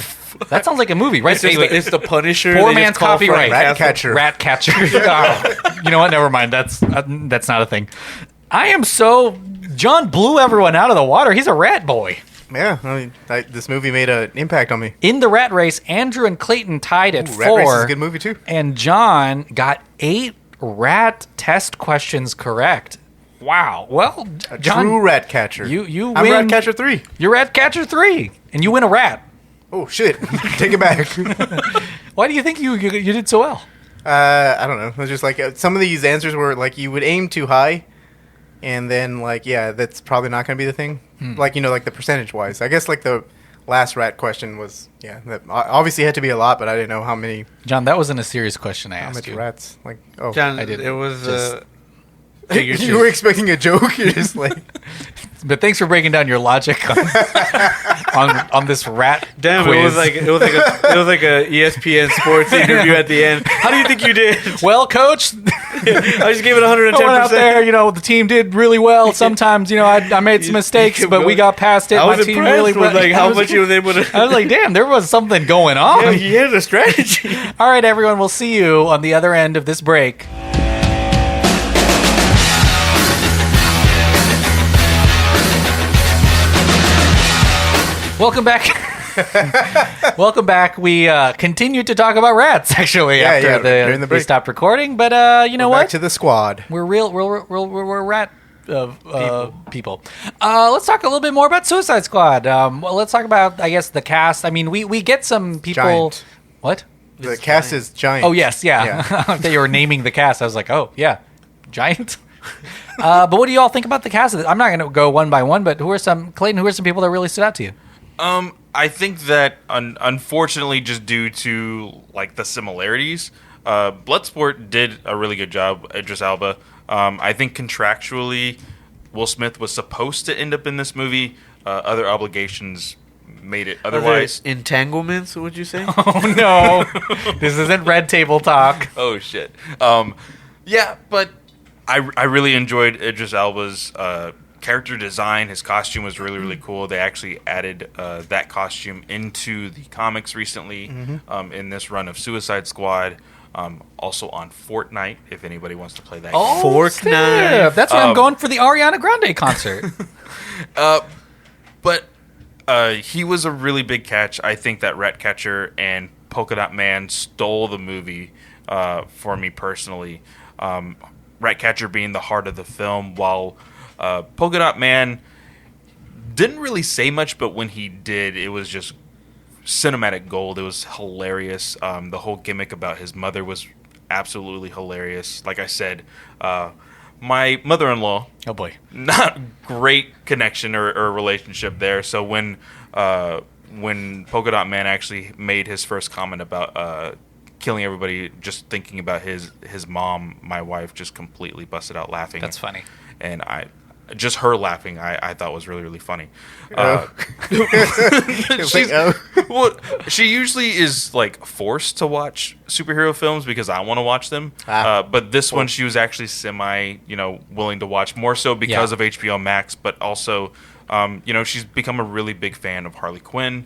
That sounds like a movie, right? It's the Punisher. Poor man's copyright. Rat catcher. Rat catcher. Oh, you know what? Never mind. That's not a thing. John blew everyone out of the water. He's a rat boy. Yeah, I mean, this movie made an impact on me. In the rat race, Andrew and Clayton tied at 4. Rat Race is a good movie, too. And John got 8 rat test questions correct. Wow. Well, John, true rat catcher. You I'm win. Rat Catcher 3. You're Rat Catcher 3. And you win a rat. Oh, shit. Take it back. Why do you think you did so well? I don't know. It was just like some of these answers were like you would aim too high, and then like that's probably not going to be the thing. Like like the percentage wise. I guess like the last rat question was that obviously had to be a lot, but I didn't know how many. John, that wasn't a serious question I asked much you. Rats? Like John, I did. It was. You were expecting a joke. You're just like. But thanks for breaking down your logic on this rat. Damn, quiz. it was like a ESPN sports interview at the end. How do you think you did? Well, coach, I just gave it 110%. Going out there, the team did really well. Sometimes, I made some mistakes, but we got past it. I was My team impressed really with like how much he was able to. I was like, damn, there was something going on. Yeah, he had a strategy. All right, everyone, we'll see you on the other end of this break. Welcome back. Welcome back. We continued to talk about rats after during the break. we stopped recording. But you know what? Back to the squad. We're we're rat people. Let's talk a little bit more about Suicide Squad. Well, let's talk about the cast. I mean, we get some people. Giant. What? The cast is giant. Oh yes, yeah. I thought you were naming the cast. I was like, oh yeah, giant. But what do you all think about the cast? I'm not going to go one by one, but Clayton? Who are some people that really stood out to you? I think that unfortunately, just due to like the similarities, Bloodsport did a really good job. Idris Elba. I think contractually, Will Smith was supposed to end up in this movie. Other obligations made it otherwise. Entanglements, would you say? Oh no, this isn't red table talk. Oh shit. Yeah, but I really enjoyed Idris Elba's character design. His costume was really, really cool. They actually added that costume into the comics recently in this run of Suicide Squad. Also on Fortnite, if anybody wants to play that game. Fortnite. That's where I'm going for the Ariana Grande concert. But he was a really big catch. I think that Ratcatcher and Polka Dot Man stole the movie for me personally. Ratcatcher being the heart of the film, while Polka Dot Man didn't really say much, but when he did, it was just cinematic gold. It was hilarious. The whole gimmick about his mother was absolutely hilarious. Like I said, my mother-in-law, oh boy, not great connection or relationship there. So when Polka Dot Man actually made his first comment about killing everybody, just thinking about his mom, my wife just completely busted out laughing. That's funny. And just her laughing, I thought was really, really funny. She usually is like forced to watch superhero films because I want to watch them. But this one, she was actually semi, willing to watch, more so because of HBO Max, but also, she's become a really big fan of Harley Quinn.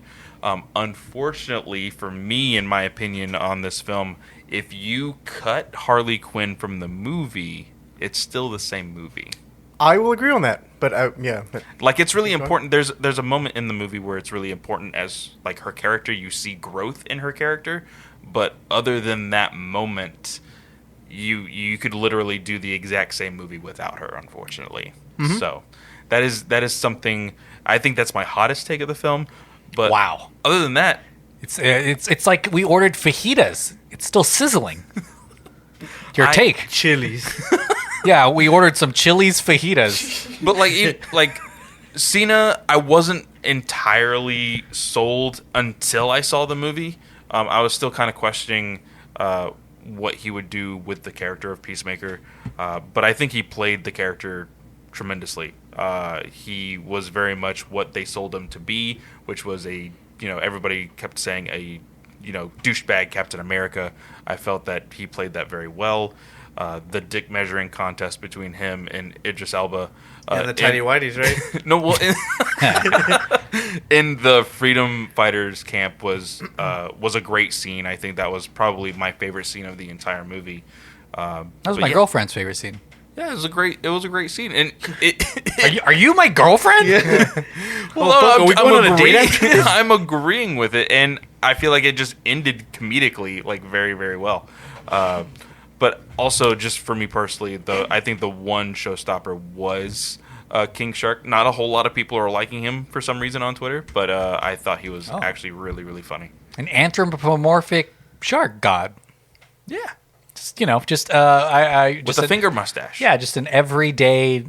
Unfortunately for me, in my opinion on this film, if you cut Harley Quinn from the movie, it's still the same movie. I will agree on that, but like it's really important. There's a moment in the movie where it's really important as like her character. You see growth in her character, but other than that moment, you could literally do the exact same movie without her. Unfortunately, so that is something. I think that's my hottest take of the film. But wow, other than that, it's like we ordered fajitas. It's still sizzling. Your take. Chili's. Yeah, we ordered some Chili's fajitas. But like Cena, I wasn't entirely sold until I saw the movie. I was still kind of questioning what he would do with the character of Peacemaker, but I think he played the character tremendously. He was very much what they sold him to be, which was everybody kept saying a douchebag Captain America. I felt that he played that very well. The dick measuring contest between him and Idris Elba. And the tiny whiteys, right? No, well, in the Freedom Fighters camp was a great scene. I think that was probably my favorite scene of the entire movie. That was my girlfriend's favorite scene. Yeah, it was a great scene. And are you my girlfriend? Yeah. I'm agreeing with it, and I feel like it just ended comedically, like very, very well. But also, just for me personally, I think the one showstopper was King Shark. Not a whole lot of people are liking him for some reason on Twitter, but I thought he was actually really, really funny. An anthropomorphic shark god. Yeah. With a finger mustache. Yeah, just an everyday.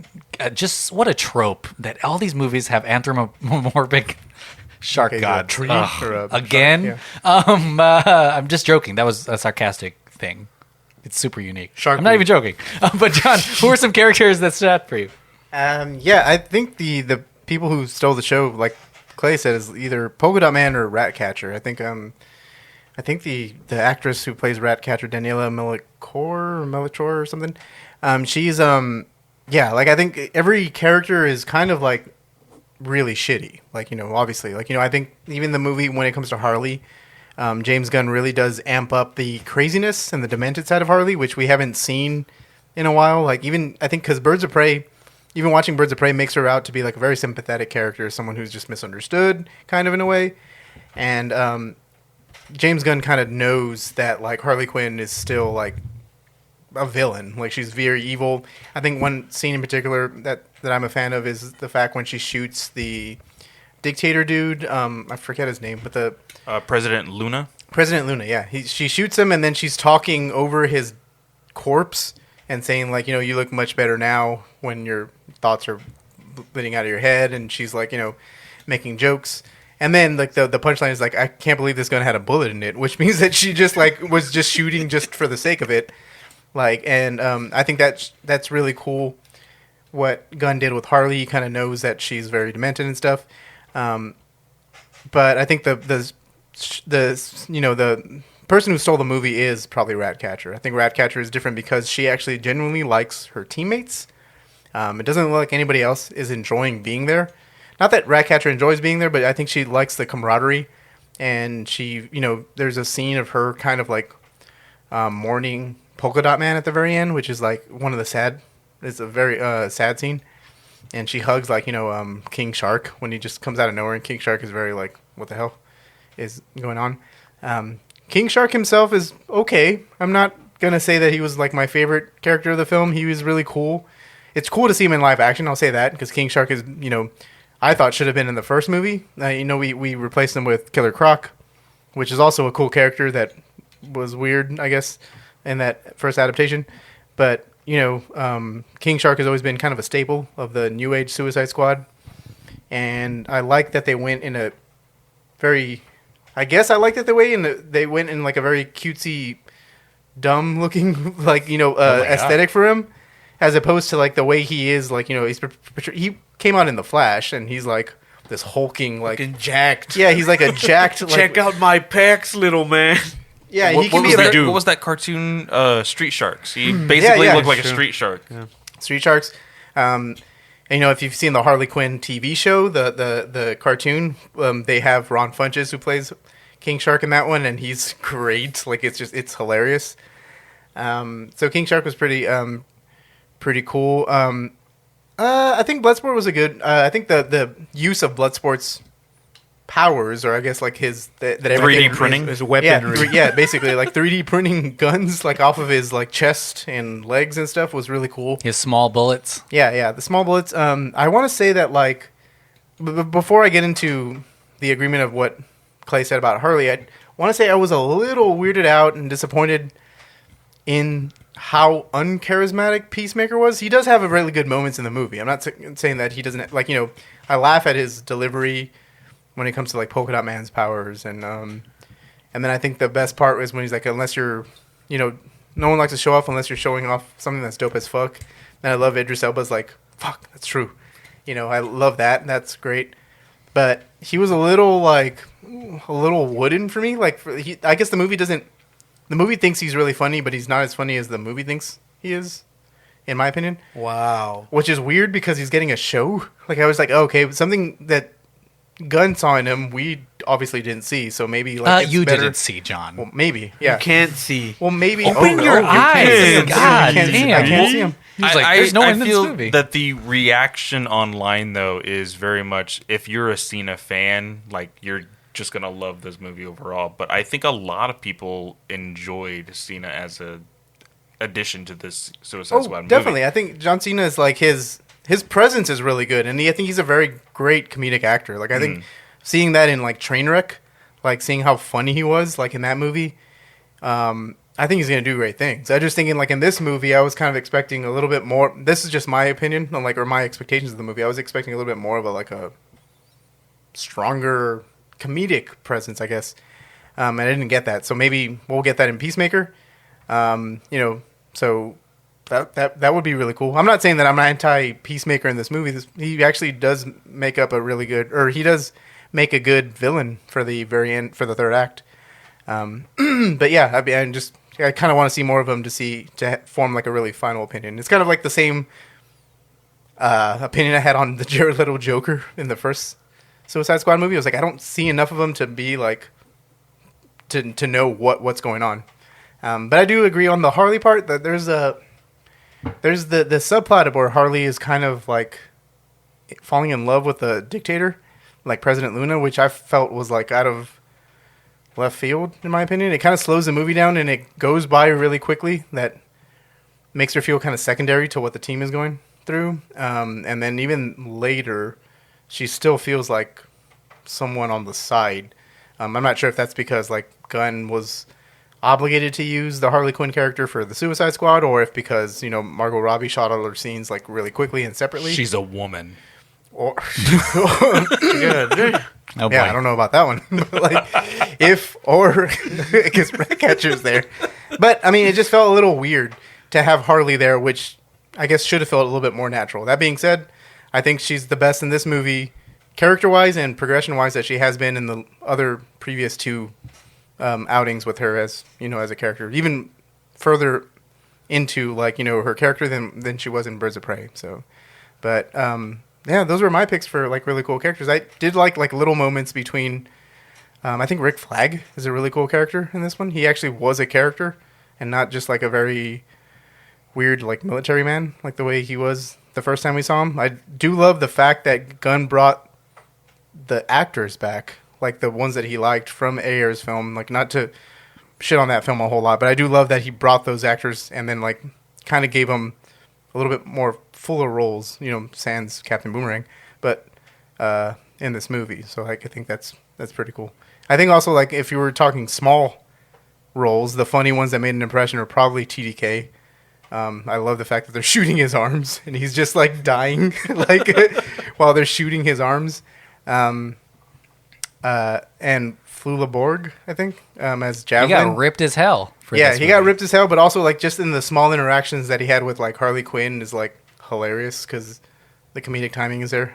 Just what a trope that all these movies have anthropomorphic shark god. Again. Yeah. I'm just joking. That was a sarcastic thing. It's super unique. I'm not even joking. But John, who are some characters that stood out for you? Yeah, I think the people who stole the show, like Clay said, is either Polka Dot Man or Ratcatcher. I think the actress who plays Ratcatcher, Daniela Melchior or something. She's I think every character is kind of like really shitty. Like, obviously, like, I think even the movie, when it comes to Harley, James Gunn really does amp up the craziness and the demented side of Harley, which we haven't seen in a while. Like, even I think because Birds of Prey, even watching Birds of Prey makes her out to be like a very sympathetic character, someone who's just misunderstood, kind of in a way. And James Gunn kind of knows that like Harley Quinn is still like a villain. Like, she's very evil. I think one scene in particular that I'm a fan of is the fact when she shoots the dictator dude. I forget his name, but the President Luna. President Luna, yeah. She shoots him, and then she's talking over his corpse and saying, like, you look much better now when your thoughts are bleeding out of your head. And she's like, making jokes. And then like the punchline is like, I can't believe this gun had a bullet in it, which means that she just like was just shooting just for the sake of it. Like, and I think that's really cool. What Gunn did with Harley, he kind of knows that she's very demented and stuff. But I think the person who stole the movie is probably Ratcatcher. I think Ratcatcher is different because she actually genuinely likes her teammates. It doesn't look like anybody else is enjoying being there. Not that Ratcatcher enjoys being there, but I think she likes the camaraderie. And she, there's a scene of her kind of like mourning Polka Dot Man at the very end, which is like one of the it's a very sad scene. And she hugs like, King Shark when he just comes out of nowhere. And King Shark is very like, what the hell is going on? King Shark himself is okay. I'm not going to say that he was like my favorite character of the film. He was really cool. It's cool to see him in live action. I'll say that because King Shark is, I thought should have been in the first movie. We replaced him with Killer Croc, which is also a cool character that was weird, I guess, in that first adaptation. But, King Shark has always been kind of a staple of the New Age Suicide Squad. And I like that they went in a very... I guess I like that they went in like a very cutesy, dumb looking, like, aesthetic for him. As opposed to like the way he is, like, he came out in The Flash and he's like this hulking, like jacked. Yeah, he's like a jacked. Like, check out my pecs, little man. Yeah, what was that cartoon? Street Sharks. He basically looked like a street shark. Yeah. Street Sharks. And, if you've seen the Harley Quinn TV show, the cartoon, they have Ron Funches who plays King Shark in that one, and he's great. Like, it's hilarious. So King Shark was pretty cool. I think Bloodsport was a good. I think the use of Bloodsport's powers, or I guess like his that 3D printing, his weaponry. Yeah, basically like 3D printing guns like off of his like chest and legs and stuff was really cool. His small bullets. Yeah, the small bullets. I want to say that like before I get into the agreement of what Clay said about Harley, I want to say I was a little weirded out and disappointed in how uncharismatic Peacemaker was. He does have a really good moments in the movie. I'm not saying that he doesn't, like, you know, I laugh at his delivery when it comes to like Polka Dot Man's powers, and then I think the best part was when he's like, unless you're, you know, no one likes to show off unless you're showing off something that's dope as fuck. And I love Idris Elba's like, fuck, that's true. You know, I love that. That's great. But he was a little wooden for me. Like, I guess the movie thinks he's really funny, but he's not as funny as the movie thinks he is, in my opinion. Wow. Which is weird because he's getting a show. Like, I was like, oh, okay, something that Gunn saw in him, we obviously didn't see. So maybe, like, you better. didn't see, John. Well, maybe, yeah. You can't see. Well, maybe. Open your eyes. God damn. I can't see him. He's like, there's no one in this feel movie. that the reaction online, though, is very much, if you're a Cena fan, like, you're just going to love this movie overall. But I think a lot of people enjoyed Cena as a addition to this Suicide Squad movie. Definitely. I think John Cena is like his presence is really good, and I think he's a very great comedic actor. Like, I think seeing that in like Trainwreck, like seeing how funny he was like in that movie, I think he's gonna do great things. I just thinking like in this movie, I was kind of expecting a little bit more. This is just my opinion, like, or my expectations of the movie. I was expecting a little bit more of a stronger comedic presence, I guess. And I didn't get that, so maybe we'll get that in Peacemaker. You know, so that would be really cool. I'm not saying that I'm anti Peacemaker in this movie. He actually does make up a really good, or he does make a good villain for the very end, for the third act. But yeah, I kind of want to see more of him to form like a really final opinion. It's kind of like the same opinion I had on the Jared Leto Joker in the first Suicide Squad movie. I was like, I don't see enough of him to be like to know what's going on. But I do agree on the Harley part that there's the subplot where Harley is kind of like falling in love with a dictator, like President Luna, which I felt was like out of left field, in my opinion. It kind of slows the movie down and it goes by really quickly. That makes her feel kind of secondary to what the team is going through. And then even later, she still feels like someone on the side. I'm not sure if that's because like Gunn was obligated to use the Harley Quinn character for the Suicide Squad, or if because, you know, Margot Robbie shot all her scenes like really quickly and separately. She's a woman. Or yeah, I don't know about that one. But like, because Ratcatcher's there. But I mean, it just felt a little weird to have Harley there, which I guess should have felt a little bit more natural. That being said, I think she's the best in this movie, character-wise and progression-wise, that she has been in the other previous two outings with her as, you know, as a character, even further into like, you know, her character than she was in Birds of Prey. So, but yeah, those were my picks for like really cool characters. I did like little moments between. I think Rick Flag is a really cool character in this one. He actually was a character and not just like a very weird like military man like the way he was the first time we saw him. I do love the fact that Gunn brought the actors back, like the ones that he liked from Ayer's film. Like, not to shit on that film a whole lot, but I do love that he brought those actors and then like kind of gave them a little bit more fuller roles, you know, sans Captain Boomerang, but in this movie. So like, I think that's pretty cool. I think also like if you were talking small roles, the funny ones that made an impression are probably TDK. I love the fact that they're shooting his arms and he's just like dying like while they're shooting his arms. And Flula Borg, I think, as Javelin. He got ripped as hell. He got ripped as hell, but also like just in the small interactions that he had with like Harley Quinn is like hilarious because the comedic timing is there.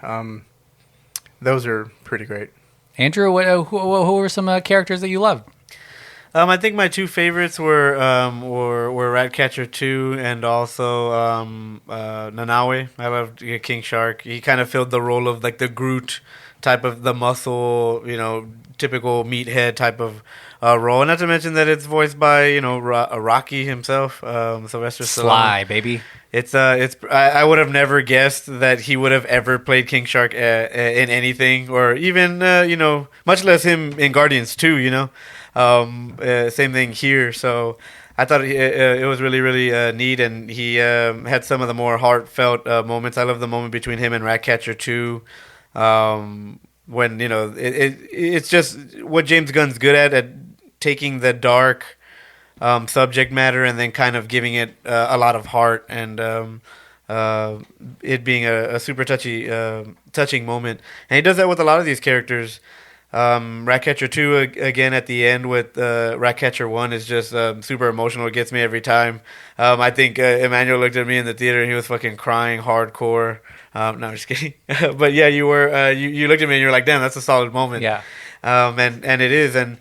Those are pretty great. Andrew, who were some characters that you loved? I think my two favorites were Ratcatcher 2 and also Nanaue. I loved King Shark. He kind of filled the role of like the Groot type of the muscle, you know, typical meathead type of role. Not to mention that it's voiced by, you know, Rocky himself, Sylvester Stallone. Sly, baby. It's I would have never guessed that he would have ever played King Shark in anything, or even you know, much less him in Guardians 2, you know. Same thing here. So I thought it was really, really neat, and he had some of the more heartfelt moments. I love the moment between him and Ratcatcher 2, when, you know, it's just what James Gunn's good at taking the dark subject matter, and then kind of giving it a lot of heart, and it being a super touching moment. And he does that with a lot of these characters. Ratcatcher 2 again at the end with Ratcatcher 1 is just super emotional. It gets me every time. I think Emmanuel looked at me in the theater and he was fucking crying hardcore. No, I'm just kidding. But yeah, you were you looked at me and you're like, damn, that's a solid moment. Yeah. And it is. And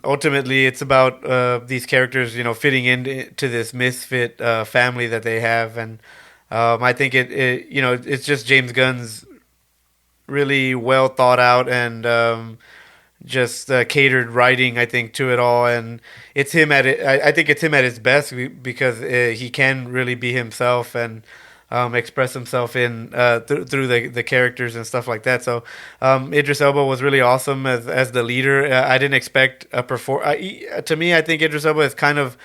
ultimately it's about these characters, fitting into this misfit family that they have. And I think it's just James Gunn's really well thought out and just catered writing, I think, to it all. And it's him at it. I think it's him at his best because he can really be himself and express himself in through the characters and stuff like that. So Idris Elba was really awesome as the leader. I didn't expect a to me, I think Idris Elba is kind of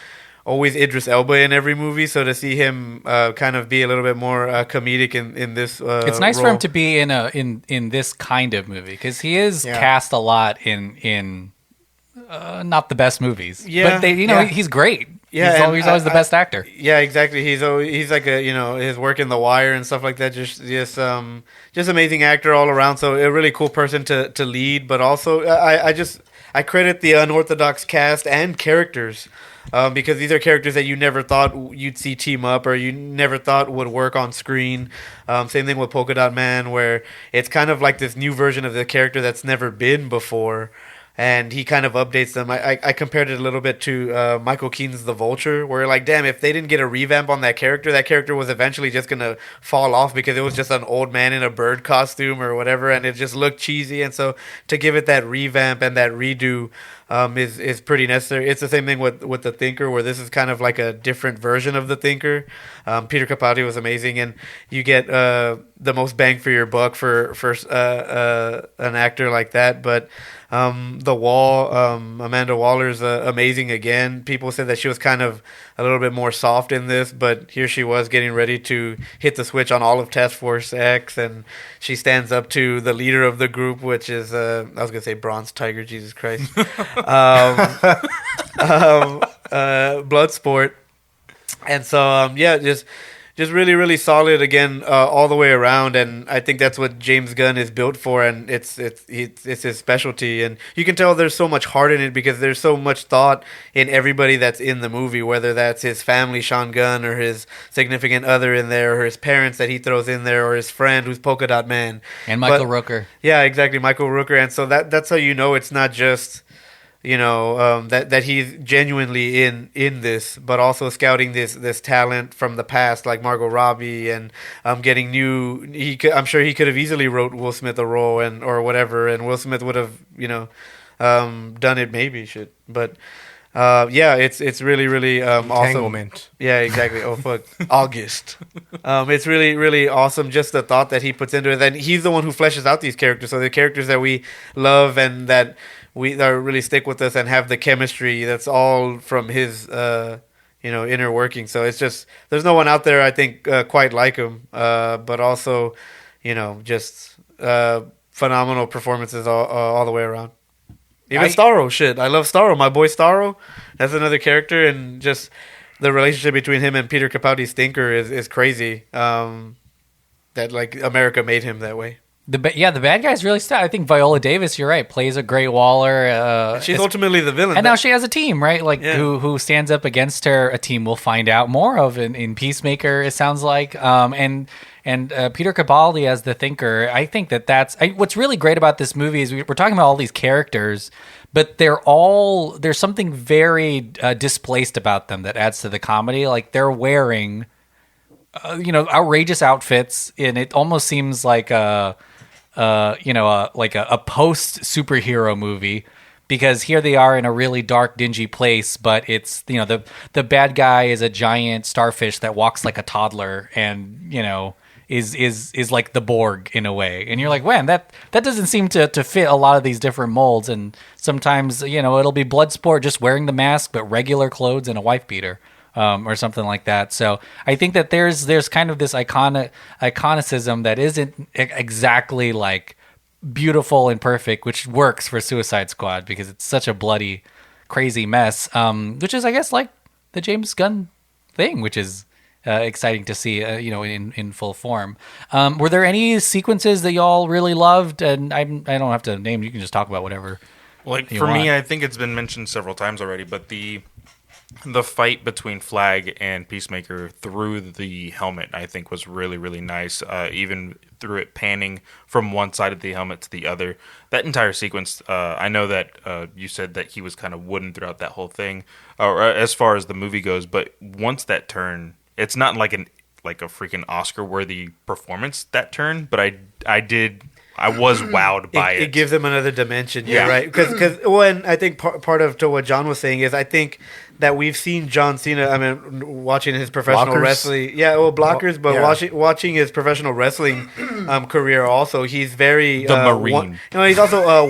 always Idris Elba in every movie, so to see him kind of be a little bit more comedic in this it's nice role. for him to be in this kind of movie, because he is cast a lot in not the best movies. Yeah, but he's great. Yeah, he's always the best actor. Yeah, exactly. He's like his work in The Wire and stuff like that. Just amazing actor all around. So a really cool person to lead, but also I credit the unorthodox cast and characters. Because these are characters that you never thought you'd see team up, or you never thought would work on screen. Same thing with Polka Dot Man, where it's kind of like this new version of the character that's never been before, and he kind of updates them. I compared it a little bit to Michael Keaton's The Vulture, where like, damn, if they didn't get a revamp on that character was eventually just going to fall off because it was just an old man in a bird costume or whatever, and it just looked cheesy. And so to give it that revamp and that redo is pretty necessary. It's the same thing with The Thinker, where this is kind of like a different version of The Thinker. Peter Capaldi was amazing, and you get the most bang for your buck for an actor like that. But The Wall, Amanda Waller's amazing again. People said that she was kind of a little bit more soft in this, but here she was getting ready to hit the switch on all of Task Force X, and she stands up to the leader of the group, which is I was gonna say Bronze Tiger, Jesus Christ, Bloodsport. And so just really, really solid again, all the way around. And I think that's what James Gunn is built for, and it's his specialty. And you can tell there's so much heart in it because there's so much thought in everybody that's in the movie, whether that's his family, Sean Gunn, or his significant other in there, or his parents that he throws in there, or his friend who's Polka Dot Man. And Michael Rooker. Yeah, exactly, Michael Rooker. And so that's how you know it's not just that he's genuinely in this, but also scouting this talent from the past, like Margot Robbie, and getting new. I'm sure he could have easily wrote Will Smith a role or whatever, and Will Smith would have done it maybe should, but it's really really awesome. Yeah, exactly. Oh fuck, August. It's really really awesome. Just the thought that he puts into it, and he's the one who fleshes out these characters. So the characters that we love and that really stick with us and have the chemistry, that's all from his inner working. So it's just, there's no one out there I think quite like him, but also just phenomenal performances all the way around. Even Starro, shit, I love Starro, my boy Starro. That's another character, and just the relationship between him and Peter Capaldi's Thinker is crazy. That like America made him that way. The bad guys really I think Viola Davis, you're right, plays a great Waller. She's ultimately the villain. And now she has a team, right? Like, who stands up against her, a team we'll find out more of in Peacemaker, it sounds like. And Peter Capaldi as the Thinker, I think that's... what's really great about this movie is we're talking about all these characters, but there's something very displaced about them that adds to the comedy. Like, they're wearing... outrageous outfits, and it almost seems like a post superhero movie, because here they are in a really dark, dingy place, but it's the bad guy is a giant starfish that walks like a toddler, and is like the Borg in a way, and you're like, man, that doesn't seem to fit a lot of these different molds, and sometimes it'll be Bloodsport just wearing the mask but regular clothes and a wife beater. Or something like that. So I think that there's kind of this iconicism that isn't exactly like beautiful and perfect, which works for Suicide Squad because it's such a bloody, crazy mess, which is, I guess, like the James Gunn thing, which is exciting to see, in full form. Were there any sequences that y'all really loved? And I don't have to name. You can just talk about whatever. Like for me, I think it's been mentioned several times already, but the fight between Flag and Peacemaker through the helmet, I think, was really, really nice. Even through it panning from one side of the helmet to the other, that entire sequence. I know that you said that he was kind of wooden throughout that whole thing, or as far as the movie goes. But once that turn, it's not like a freaking Oscar-worthy performance. That turn, but I was wowed by it. It gives them another dimension. Yeah, right. Because when I think part of to what John was saying is I think that we've seen John Cena. I mean, watching his professional wrestling. Yeah, well, blockers, but watching his professional wrestling career also, he's very Marine. He's also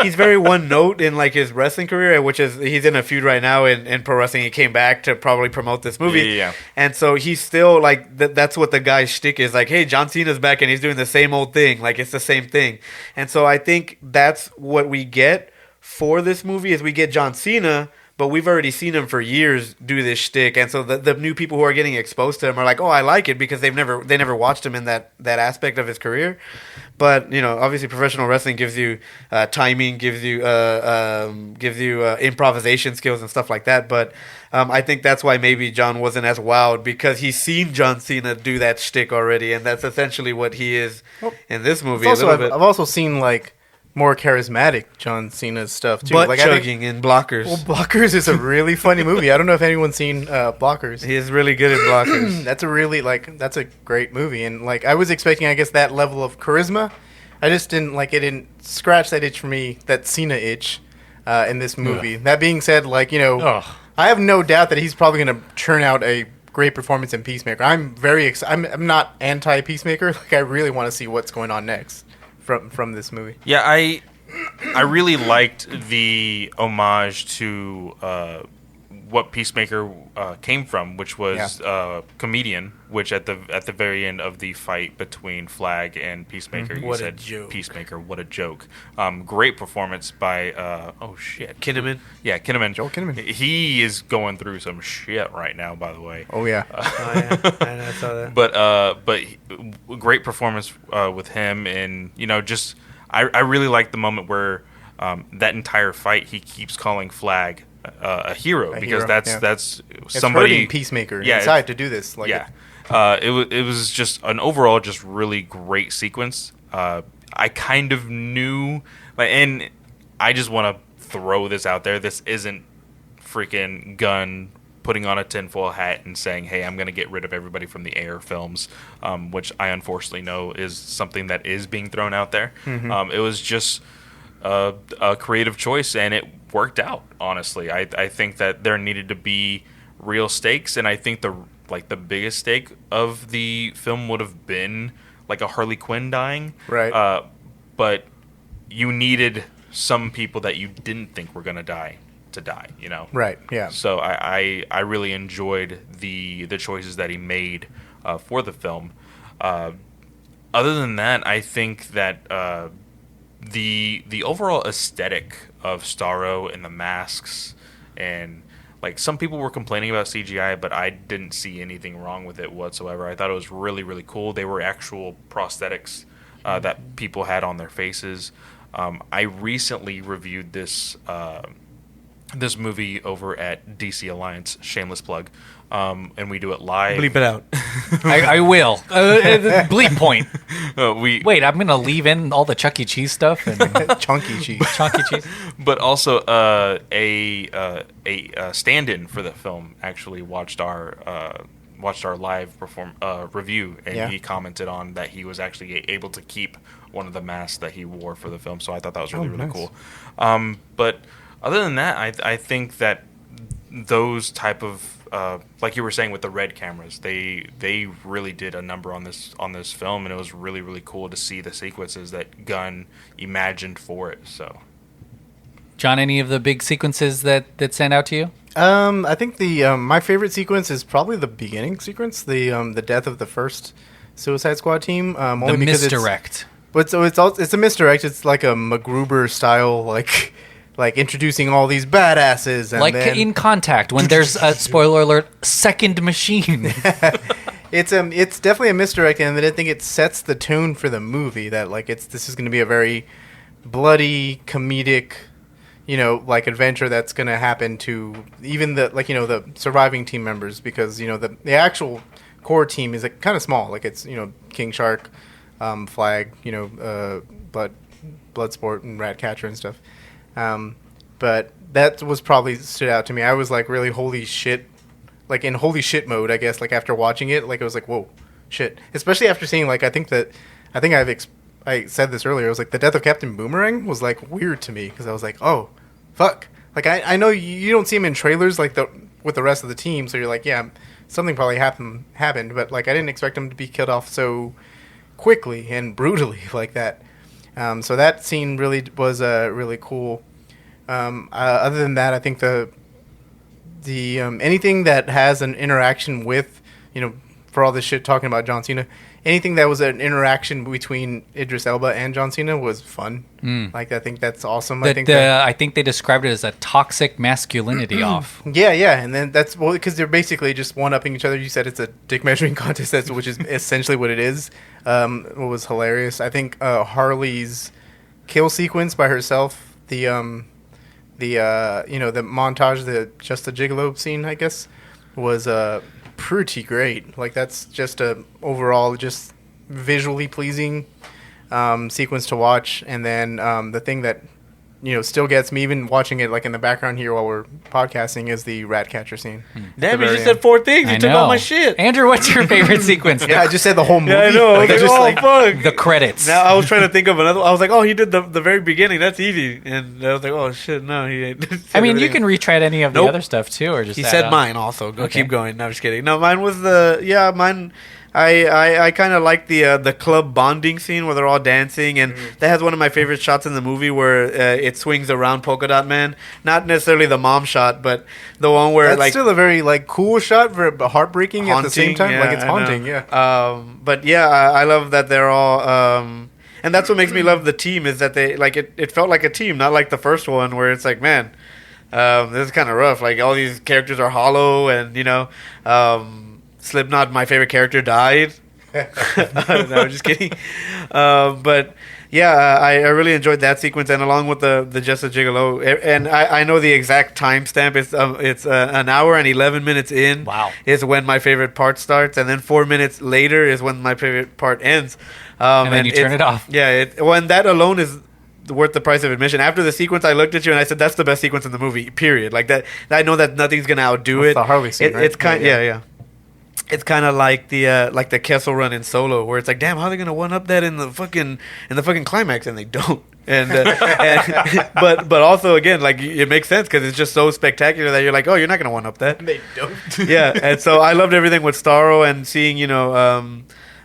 he's very one note in like his wrestling career, which is he's in a feud right now in pro wrestling. He came back to probably promote this movie. Yeah. And so he's still like that's what the guy's shtick is, like, hey, John Cena's back and he's doing the same old thing. Like, it's the same thing. And so I think that's what we get for this movie is we get John Cena, but we've already seen him for years do this shtick. And so the new people who are getting exposed to him are like, oh, I like it, because they never watched him in that aspect of his career. But, obviously professional wrestling gives you timing, gives you improvisation skills and stuff like that. But I think that's why maybe John wasn't as wowed, because he's seen John Cena do that shtick already, and that's essentially what he is in this movie. I've also seen like more charismatic John Cena's stuff too. Butt like chugging in Blockers. Well, Blockers is a really funny movie. I don't know if anyone's seen Blockers. He is really good at Blockers. That's a great movie, and like I was expecting, I guess, that level of charisma. I just didn't like it. Didn't scratch that itch for me, that Cena itch, in this movie. Ugh. That being said, I have no doubt that he's probably going to churn out a great performance in Peacemaker. I'm very excited. I'm not anti Peacemaker. Like, I really want to see what's going on next from this movie. Yeah, I really liked the homage to what Peacemaker came from, which was comedian. Which at the very end of the fight between Flag and Peacemaker, you said, "Peacemaker, what a joke!" Great performance by Kinnaman. Yeah, Kinnaman. Joel Kinnaman. He is going through some shit right now, by the way. Oh yeah. I saw that. But great performance with him, and I really like the moment where that entire fight he keeps calling Flag a hero, because that's somebody hurting Peacemaker inside to do this. It was just an overall just really great sequence. I kind of knew, and I just want to throw this out there. This isn't freaking Gunn putting on a tinfoil hat and saying, hey, I'm going to get rid of everybody from the Air films, which I unfortunately know is something that is being thrown out there. Mm-hmm. It was just a creative choice, and it worked out, honestly. I think that there needed to be real stakes, and I think the biggest stake of the film would have been like a Harley Quinn dying. Right. But you needed some people that you didn't think were going to die to die, Right, yeah. So I really enjoyed the choices that he made for the film. Other than that, I think that the overall aesthetic of Starro and the masks, and some people were complaining about CGI, but I didn't see anything wrong with it whatsoever. I thought it was really, really cool. They were actual prosthetics that people had on their faces. I recently reviewed this movie over at DC Alliance, shameless plug, and we do it live. Bleep it out. I will. Bleep point. Wait, I'm going to leave in all the Chuck E. Cheese stuff and chunky cheese. Chunky cheese. But also, a stand-in for the film actually watched our live review, and he commented on that he was actually able to keep one of the masks that he wore for the film. So I thought that was really nice. cool. But other than that, I think that those type of like you were saying with the red cameras, they really did a number on this film, and it was really, really cool to see the sequences that Gunn imagined for it. So, John, any of the big sequences that stand out to you? I think the my favorite sequence is probably the beginning sequence, the death of the first Suicide Squad team. Only the because misdirect. It's a misdirect. It's like a MacGruber style like introducing all these badasses, and like then, in Contact when there's a spoiler alert second machine. it's definitely a misdirect, and I think it sets the tone for the movie that like this is going to be a very bloody comedic, like adventure that's going to happen to even the surviving team members, because the actual core team is like kind of small, like it's King Shark, Flag, Bloodsport and Ratcatcher and stuff. But that was probably stood out to me. I was like really holy shit, like in holy shit mode, I guess. Like after watching it, like I was like, whoa, shit. Especially after seeing I said this earlier. I was like, the death of Captain Boomerang was like weird to me because I was like, oh, fuck. Like I know you don't see him in trailers like with the rest of the team, so you're like, yeah, something probably happened, but like I didn't expect him to be killed off so quickly and brutally like that. So that scene really was really cool. Other than that, I think the anything that has an interaction with, for all this shit talking about John Cena, anything that was an interaction between Idris Elba and John Cena was fun. Like, I think that's awesome. I think they described it as a toxic masculinity off. Yeah, and then that's because they're basically just one-upping each other. You said it's a dick measuring contest, which is essentially what it is. What was hilarious, I think, Harley's kill sequence by herself, the montage, the Just a Gigolo scene, I guess, was pretty great. Like, that's just a overall just visually pleasing sequence to watch. And then the thing that still gets me, even watching it like in the background here while we're podcasting, is the Ratcatcher scene. Damn, you just said 4 things. You took all my shit. Andrew, what's your favorite sequence? Yeah, I just said the whole movie. Yeah, I know. I was like, fuck. The credits. Now I was trying to think of another. I was like, oh, he did the very beginning. That's easy. And I was like, oh shit, no, he ain't. I mean, you can retread any of the other stuff too, or just. He said mine also. Go keep going. No, I'm just kidding. No, mine was mine. I kind of like the club bonding scene where they're all dancing, and that has one of my favorite shots in the movie where it swings around Polka Dot Man. Not necessarily the mom shot, but the one where that's still a very like cool shot, but heartbreaking haunting, at the same time. Like it's haunting, yeah. But yeah, I love that they're all. And that's what makes me love the team, is that they like it. It felt like a team, not like the first one where it's like, man, this is kind of rough. Like all these characters are hollow, and Slipknot, my favorite character, died. No, I'm just kidding. But yeah, I really enjoyed that sequence, and along with the Just a Gigolo. And I know the exact timestamp. It's an hour and 11 minutes in. Wow. Is when my favorite part starts, and then 4 minutes later is when my favorite part ends. And then you turn it off. Yeah, when that alone is worth the price of admission. After the sequence, I looked at you and I said, "That's the best sequence in the movie." Period. Like that. I know that nothing's gonna outdo it. The Harley scene, right? It's kind. Yeah. It's kind of like the Kessel Run in Solo, where it's like, damn, how are they gonna one up that in the fucking climax, and they don't. And but also again, like it makes sense because it's just so spectacular that you're like, oh, you're not gonna one up that. They don't. Yeah, and so I loved everything with Starro and seeing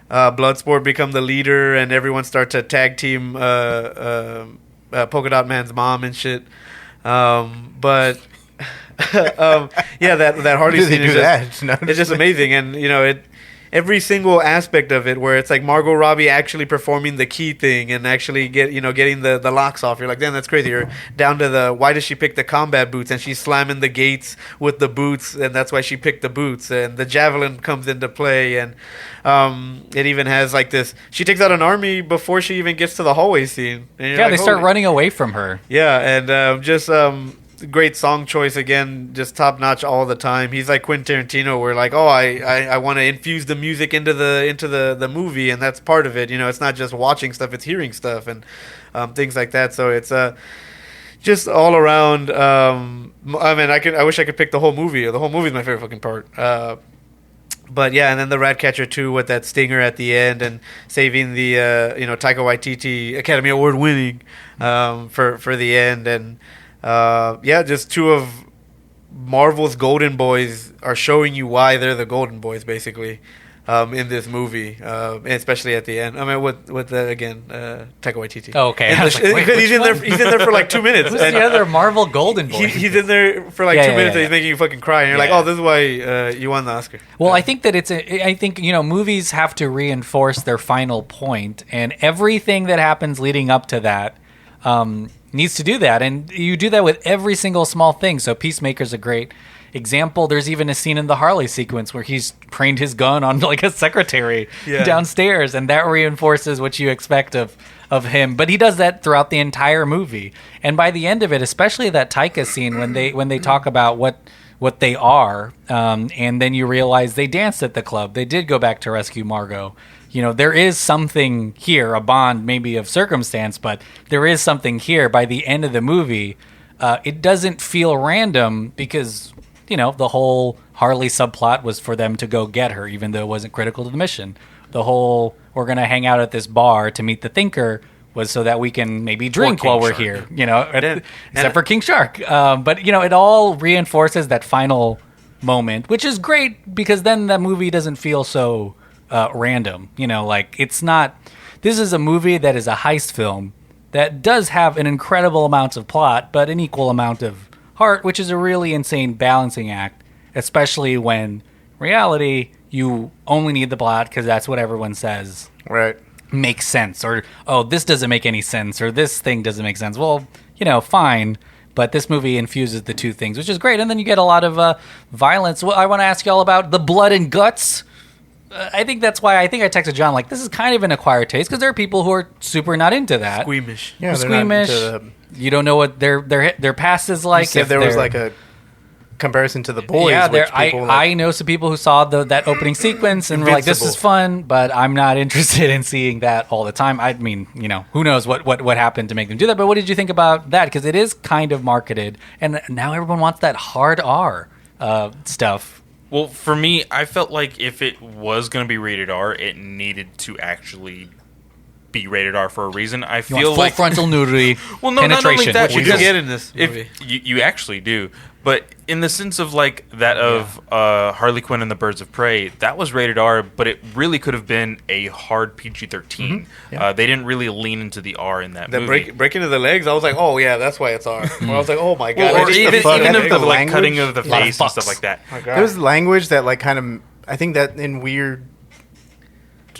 Bloodsport become the leader and everyone start to tag team Polka Dot Man's mom and shit. But. That Harley scene is it's just amazing, and every single aspect of it, where it's like Margot Robbie actually performing the key thing and actually getting the locks off. You're like, damn, that's crazy. You're down to why does she pick the combat boots, and she's slamming the gates with the boots, and that's why she picked the boots, and the javelin comes into play, and it even has like this. She takes out an army before she even gets to the hallway scene. And they start running away from her. Yeah, and great song choice again, just top notch all the time. He's like Quentin Tarantino, where like, oh, I want to infuse the music into the movie, and that's part of it. It's not just watching stuff; it's hearing stuff and things like that. So it's just all around. I mean, I wish I could pick the whole movie. The whole movie is my favorite fucking part. But yeah, and then the Ratcatcher 2 with that stinger at the end and saving the Taika Waititi Academy Award winning for the end. And just two of Marvel's golden boys are showing you why they're the golden boys, basically, in this movie, especially at the end. I mean, with Taika Waititi. Oh, okay. Because he's in there for like 2 minutes. Who's the other Marvel golden boy? He's in there for like 2 minutes, and he's making you fucking cry, and you're like, oh, this is why you won the Oscar. Well, I think that I think movies have to reinforce their final point, and everything that happens leading up to that needs to do that. And you do that with every single small thing. So Peacemaker's a great example. There's even a scene in the Harley sequence where he's trained his gun on like a secretary downstairs, and that reinforces what you expect of him. But he does that throughout the entire movie. And by the end of it, especially that Taika scene when they talk about what they are, and then you realize they danced at the club. They did go back to rescue Margot. You know, there is something here, a bond maybe of circumstance, but there is something here. By the end of the movie, it doesn't feel random because, you know, the whole Harley subplot was for them to go get her, even though it wasn't critical to the mission. The whole, we're going to hang out at this bar to meet the Thinker, was so that we can maybe drink while we're here, you know, except for King Shark. But, you know, it all reinforces that final moment, which is great because then that movie doesn't feel so random. You know, like it's not, this is a movie that is a heist film that does have an incredible amount of plot, but an equal amount of heart, which is a really insane balancing act, especially when reality, you only need the plot because that's what everyone says. Right. Makes sense, or oh, this doesn't make any sense, or this thing doesn't make sense. Well, you know, fine, but this movie infuses the two things, which is great. And then you get a lot of violence. Well, I want to ask you all about the blood and guts. I think that's why I texted John, like, this is kind of an acquired taste, because there are people who are super not into that. Squeamish. Yeah, squeamish. You don't know what their past is like. If there was like a comparison to The Boys. Yeah, I know some people who saw that opening sequence and were like, this is fun, but I'm not interested in seeing that all the time. I mean, you know, who knows what happened to make them do that, but what did you think about that? Because it is kind of marketed, and now everyone wants that hard R stuff. Well, for me, I felt like if it was going to be rated R, it needed to actually be rated R for a reason. I feel full like frontal nudity, well, no, penetration. Not only that, what you get in this movie. You actually do. But in the sense of like that of Harley Quinn and the Birds of Prey, that was rated R, but it really could have been a hard PG-13. Mm-hmm. Yeah. They didn't really lean into the R in that movie. Breaking of the legs, I was like, oh yeah, that's why it's R. I was like, oh my god. Well, or even of the like cutting of the face and fucks. stuff like that. There's language that like kind of, I think that in weird,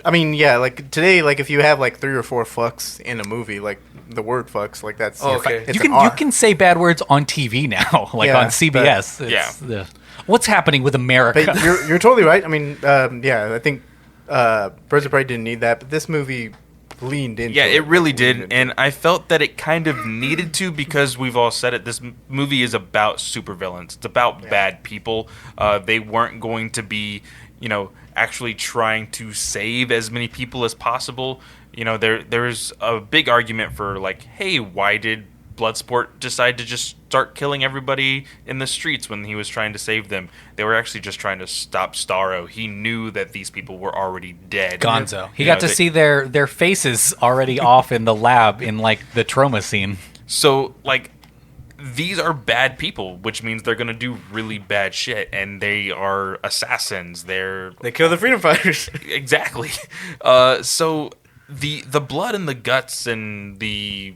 I mean, yeah, like today, like if you have like 3 or 4 fucks in a movie, like the word fucks, like that's okay. It's you can say bad words on TV now, like on CBS. What's happening with America? But you're totally right. I mean, I think Birds of Prey didn't need that, but this movie leaned into it. Yeah, it really did, and I felt that it kind of needed to, because we've all said it, this movie is about supervillains. It's about bad people. They weren't going to be, you know, actually trying to save as many people as possible. You know, there's a big argument for like, hey, why did Bloodsport decide to just start killing everybody in the streets when he was trying to save them? They were actually just trying to stop Starro. He knew that these people were already dead. Gonzo. He got to see their faces already off in the lab in like the trauma scene. So like, these are bad people, which means they're going to do really bad shit, and they are assassins. They kill the freedom fighters. Exactly. So the blood and the guts and the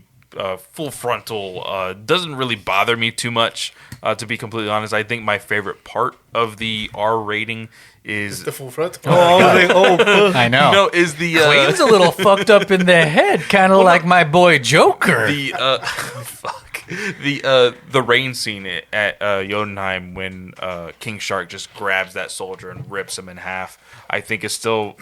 full frontal doesn't really bother me too much, to be completely honest. I think my favorite part of the R rating is the full frontal. I know. No, is the Clayton's a little fucked up in the head, kind of like my boy Joker. The rain scene at Jotunheim when King Shark just grabs that soldier and rips him in half, I think is still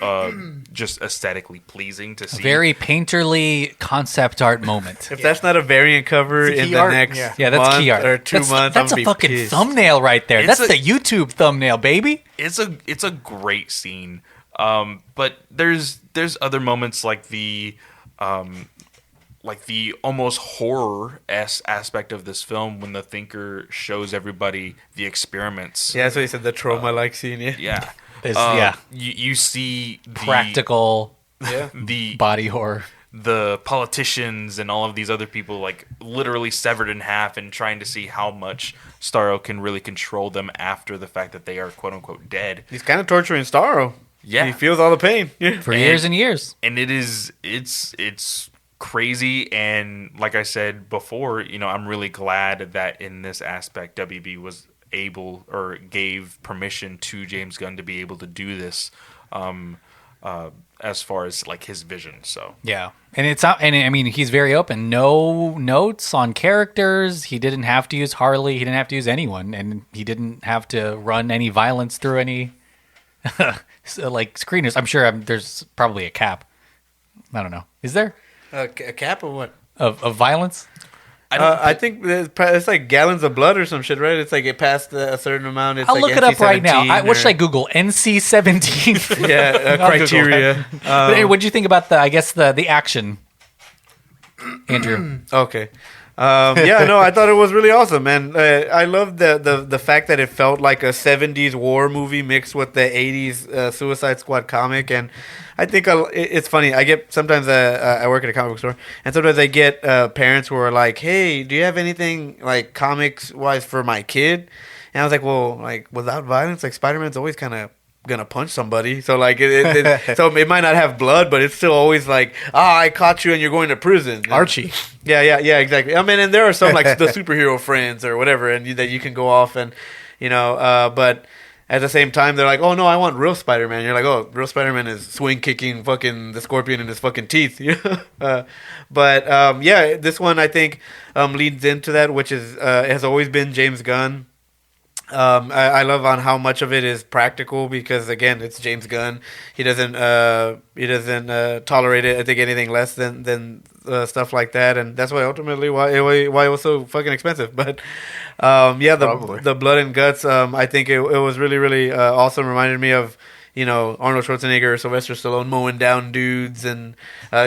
just aesthetically pleasing to see. Very painterly concept art moment. If that's not a variant cover in the next that's key art. Or 2 months, that's a fucking thumbnail right there. That's the YouTube thumbnail, baby. It's a great scene. But there's other moments like the almost horror-esque aspect of this film when the Thinker shows everybody the experiments. Yeah, that's what you said, the trauma-like scene, Yeah. You see the practical the body horror. The politicians and all of these other people like literally severed in half and trying to see how much Starro can really control them after the fact that they are quote-unquote dead. He's kind of torturing Starro. Yeah. He feels all the pain. For years and years. And it's crazy, and like I said before, you know, I'm really glad that in this aspect WB was able or gave permission to James Gunn to be able to do this. as far as like his vision. So Yeah. And it's not, and I mean, he's very open. No notes on characters. He didn't have to use Harley. He didn't have to use anyone, and he didn't have to run any violence through any like screeners. I'm sure there's probably a cap. I don't know. Is there A cap or what? of violence? I think it's like gallons of blood or some shit, right? It's like it passed a certain amount. It's I'll like look it up right now. What should I or- Google? NC-17. Yeah, I'll Google criteria. it. What do you think about the action, Andrew? Okay. Yeah, no, I thought it was really awesome, and I love the fact that it felt like a 70s war movie mixed with the 80s Suicide Squad comic, and I think it's funny. I get sometimes I work at a comic book store, and sometimes I get parents who are like, "Hey, do you have anything like comics wise for my kid?" And I was like, "Well, like without violence, like Spider-Man's always kind of gonna punch somebody, so like so it might not have blood, but it's still always like, I caught you and you're going to prison." Archie. Yeah, exactly. I mean, and there are some like the superhero friends or whatever, and that you can go off and but at the same time they're like, "Oh no, I want real Spider-Man." You're like, "Oh, real Spider-Man is swing kicking fucking the Scorpion in his fucking teeth." But this one I think leads into that, which is has always been James Gunn. I love on how much of it is practical because again it's James Gunn. He doesn't tolerate it. I think anything less than stuff like that, and that's why ultimately why it was so fucking expensive. But the blood and guts. I think it was really awesome. Reminded me of Arnold Schwarzenegger or Sylvester Stallone mowing down dudes, and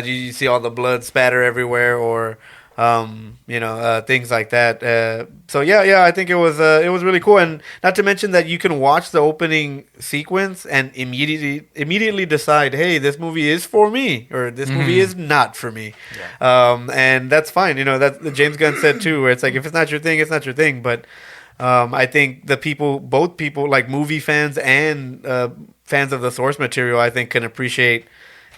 you see all the blood spatter everywhere, or things like that. So I think it was really cool, and not to mention that you can watch the opening sequence and immediately decide, hey, this movie is for me, or this movie is not for me. And that's fine. That James Gunn said too, where it's like, if it's not your thing, it's not your thing. But I think both people like movie fans and fans of the source material, I think can appreciate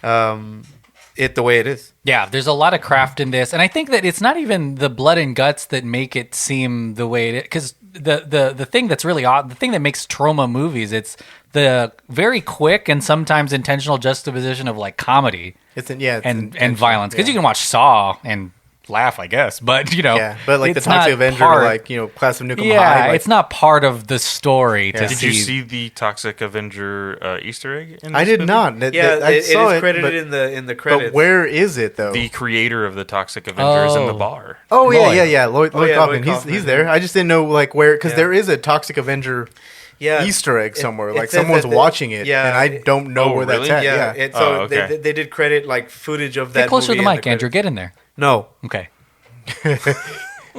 it the way it is. Yeah, there's a lot of craft in this, and I think that it's not even the blood and guts that make it seem the way it is. Because the thing that's really odd, the thing that makes trauma movies, it's the very quick and sometimes intentional juxtaposition of like comedy. And violence. Because you can watch Saw and laugh, I guess, but but like the Toxic Avenger, like Class of Nukem High. Like, it's not part of the story to see. Did you see the Toxic Avenger Easter egg? I did not. It is credited in the credits. But where is it though? The creator of the Toxic Avenger is in the bar. Oh yeah. Lloyd Kaufman. He's there. I just didn't know like where, because there is a Toxic Avenger Easter egg somewhere. Like someone's watching it, and I don't know where that's at. Yeah. They did credit like footage of that. Get closer movie to the mic, Andrew. Get in there. No. Okay.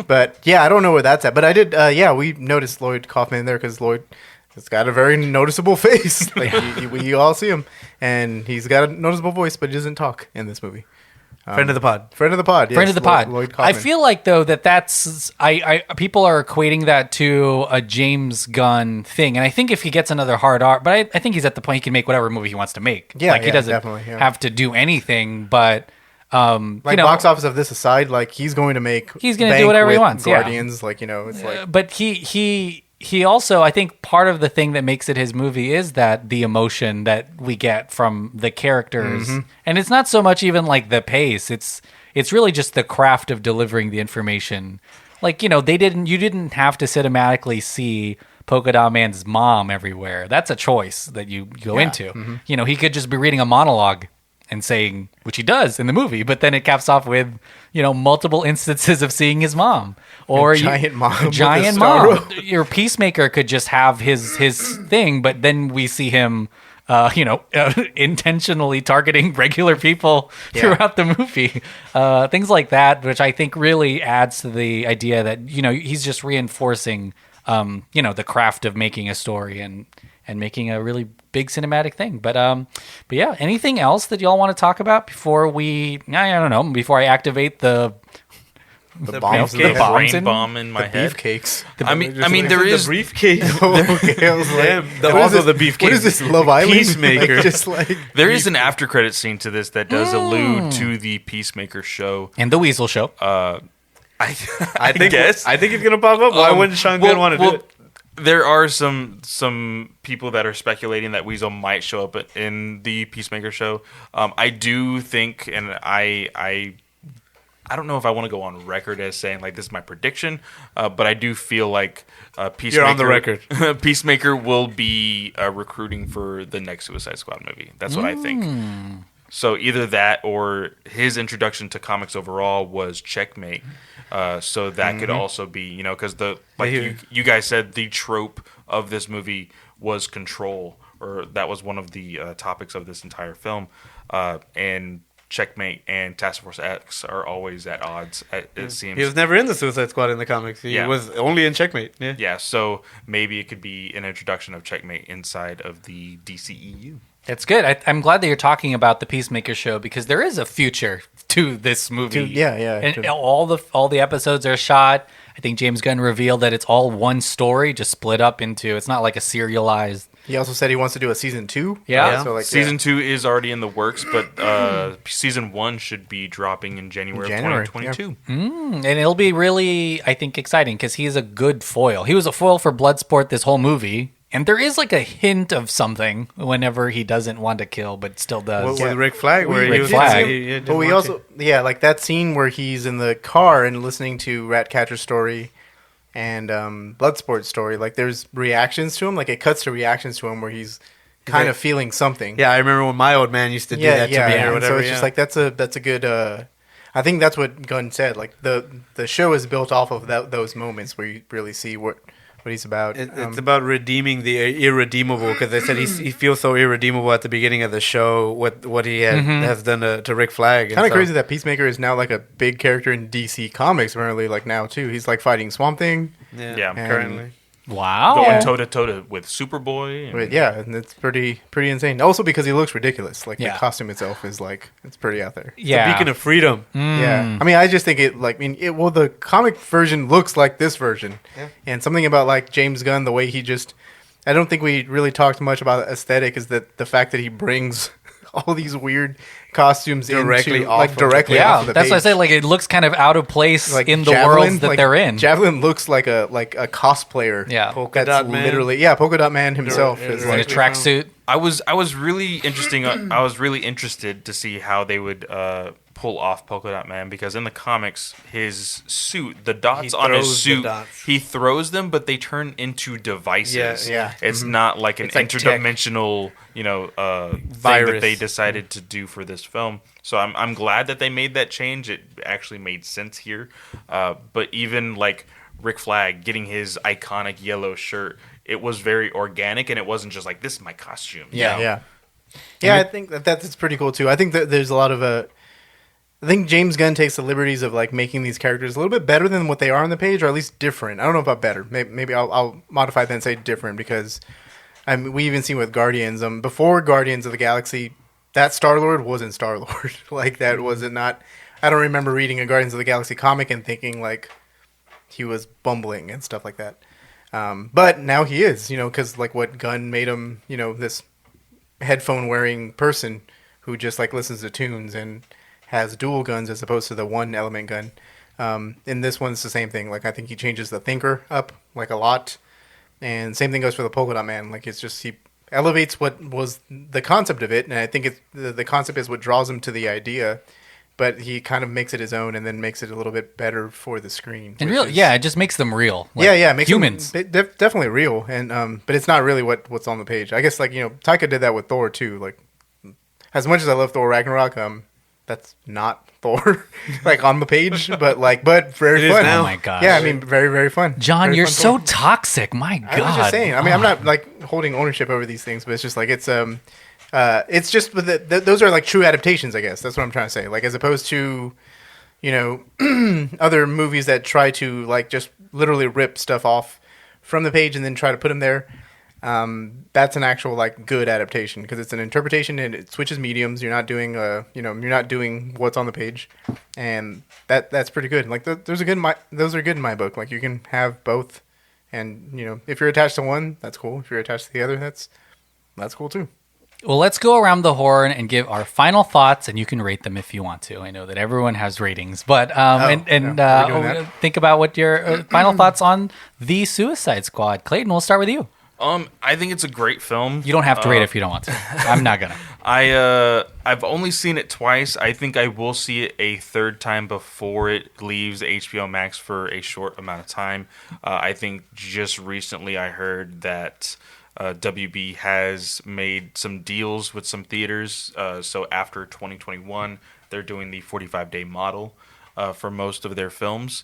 But I don't know where that's at. But I did. We noticed Lloyd Kaufman there because Lloyd has got a very noticeable face. Like you all see him, and he's got a noticeable voice, but he doesn't talk in this movie. Friend of the pod. Yes, Friend of the pod. Lloyd Kaufman. I feel like though that's people are equating that to a James Gunn thing, and I think if he gets another hard R, but I think he's at the point he can make whatever movie he wants to make. Yeah, he doesn't have to do anything, but. Box office of this aside, like he's going to make. He's going to do whatever he wants. Guardians, it's like. But he also, I think, part of the thing that makes it his movie is that the emotion that we get from the characters, and it's not so much even like the pace. It's really just the craft of delivering the information. Like you didn't have to cinematically see Polka Dot Man's mom everywhere. That's a choice that you go into. He could just be reading a monologue and saying, which he does in the movie, but then it caps off with, multiple instances of seeing his mom or a giant mom. Your Peacemaker could just have his thing, but then we see him, intentionally targeting regular people throughout the movie. Things like that, which I think really adds to the idea that, he's just reinforcing, the craft of making a story and making a really big cinematic thing. But yeah, anything else that y'all want to talk about before before I activate the bombs, the brain bomb in my head. Beefcakes. I mean, there is the briefcase. Okay, I was like, the beefcake. What is this, Love Island? Peacemaker. There is an after credit scene to this that does allude to the Peacemaker show and the Weasel show. I think it's gonna pop up. Why wouldn't Sean Gunn want to do it? There are some people that are speculating that Weasel might show up in the Peacemaker show. I do think, and I don't know if I want to go on record as saying like this is my prediction, but I do feel like Peacemaker. You're on the record. Peacemaker will be recruiting for the next Suicide Squad movie. That's what I think. So either that or his introduction to comics overall was Checkmate. So that could also be, because you guys said the trope of this movie was control, or that was one of the topics of this entire film. And Checkmate and Task Force X are always at odds, it seems. He was never in the Suicide Squad in the comics. He was only in Checkmate. Yeah. Yeah, so maybe it could be an introduction of Checkmate inside of the DCEU. It's good. I'm glad that you're talking about the Peacemaker show because there is a future to this movie. And all the episodes are shot. I think James Gunn revealed that it's all one story, just split up into. It's not like a serialized. He also said he wants to do a season 2. Yeah. So season 2 is already in the works, but season 1 should be dropping in January of 2022. Yeah. And it'll be really, I think, exciting because he's a good foil. He was a foil for Bloodsport this whole movie. And there is like a hint of something whenever he doesn't want to kill, but still does. With Rick Flag, where Rick Flag. Like that scene where he's in the car and listening to Ratcatcher's story and Bloodsport's story. Like there's reactions to him. Like it cuts to reactions to him where he's kind of feeling something. Yeah, I remember when my old man used to do that to me or whatever. So it's just like that's a good. I think that's what Gunn said. Like the show is built off of those moments where you really see what he's about. It's about redeeming the irredeemable, because they said he feels so irredeemable at the beginning of the show. What he has done to Rick Flag. Kind of crazy that Peacemaker is now like a big character in DC Comics. Apparently, like now too, he's like fighting Swamp Thing. Yeah, currently. Wow. Going toe to toe with Superboy. And it's pretty insane. Also because he looks ridiculous. Like the costume itself is like it's pretty out there. It's a beacon of freedom. Yeah. I mean, I just think the comic version looks like this version. Yeah. And something about like James Gunn, the way he just, I don't think we really talked much about aesthetic, is that the fact that he brings all these weird costumes directly off of the page. That's what I say. Like it looks kind of out of place in the world that they're in. Javelin looks like a cosplayer. Yeah, Polka Dot Man. Literally, Polka Dot Man himself is in a tracksuit. I was really interesting. I was really interested to see how they would pull off Polka Dot Man, because in the comics, his suit, the dots on his suit, he throws them, but they turn into devices. Yeah. It's not like an interdimensional, thing that they decided to do for this film. So I'm glad that they made that change. It actually made sense here. But even like Rick Flag getting his iconic yellow shirt, it was very organic, and it wasn't just like, this is my costume. Yeah, I think that's pretty cool too. I think that there's a lot of I think James Gunn takes the liberties of like making these characters a little bit better than what they are on the page, or at least different. I don't know about better. Maybe I'll modify that and say different, because we even seen with Guardians. Before Guardians of the Galaxy, that Star-Lord wasn't Star-Lord. Like that wasn't not. I don't remember reading a Guardians of the Galaxy comic and thinking like he was bumbling and stuff like that. But now he is, because like what Gunn made him, this headphone wearing person who just like listens to tunes and has dual guns as opposed to the one element gun. In this one, it's the same thing. Like I think he changes the thinker up like a lot, and same thing goes for the Polka Dot Man. Like it's just he elevates what was the concept of it, and I think it's the concept is what draws him to the idea. But he kind of makes it his own, and then makes it a little bit better for the screen. And it just makes them real. Like, makes humans. Them definitely real, and but it's not really what's on the page. I guess like Taika did that with Thor too. Like as much as I love Thor Ragnarok, that's not Thor like on the page, but very fun. Oh my gosh. Yeah, I mean very, very fun. John, very you're fun so Thor. toxic. My God. I was just saying. I mean, I'm not like holding ownership over these things, but it's just like it's just those are like true adaptations, I guess. That's what I'm trying to say. Like as opposed to other movies that try to like just literally rip stuff off from the page and then try to put them there. That's an actual like good adaptation, because it's an interpretation and it switches mediums. You're not doing you're not doing what's on the page, and that's pretty good. Like those are good in my book. Like you can have both, and if you're attached to one, that's cool. If you're attached to the other, that's cool too. Well, let's go around the horn and give our final thoughts, and you can rate them if you want to. I know that everyone has ratings, but think about what your final thoughts on The Suicide Squad. Clayton, we'll start with you. I think it's a great film. You don't have to rate it if you don't want to. I'm not gonna. I've only seen it twice. I think I will see it a third time before it leaves HBO Max for a short amount of time. I think just recently I heard that WB has made some deals with some theaters. So after 2021, they're doing the 45-day model for most of their films.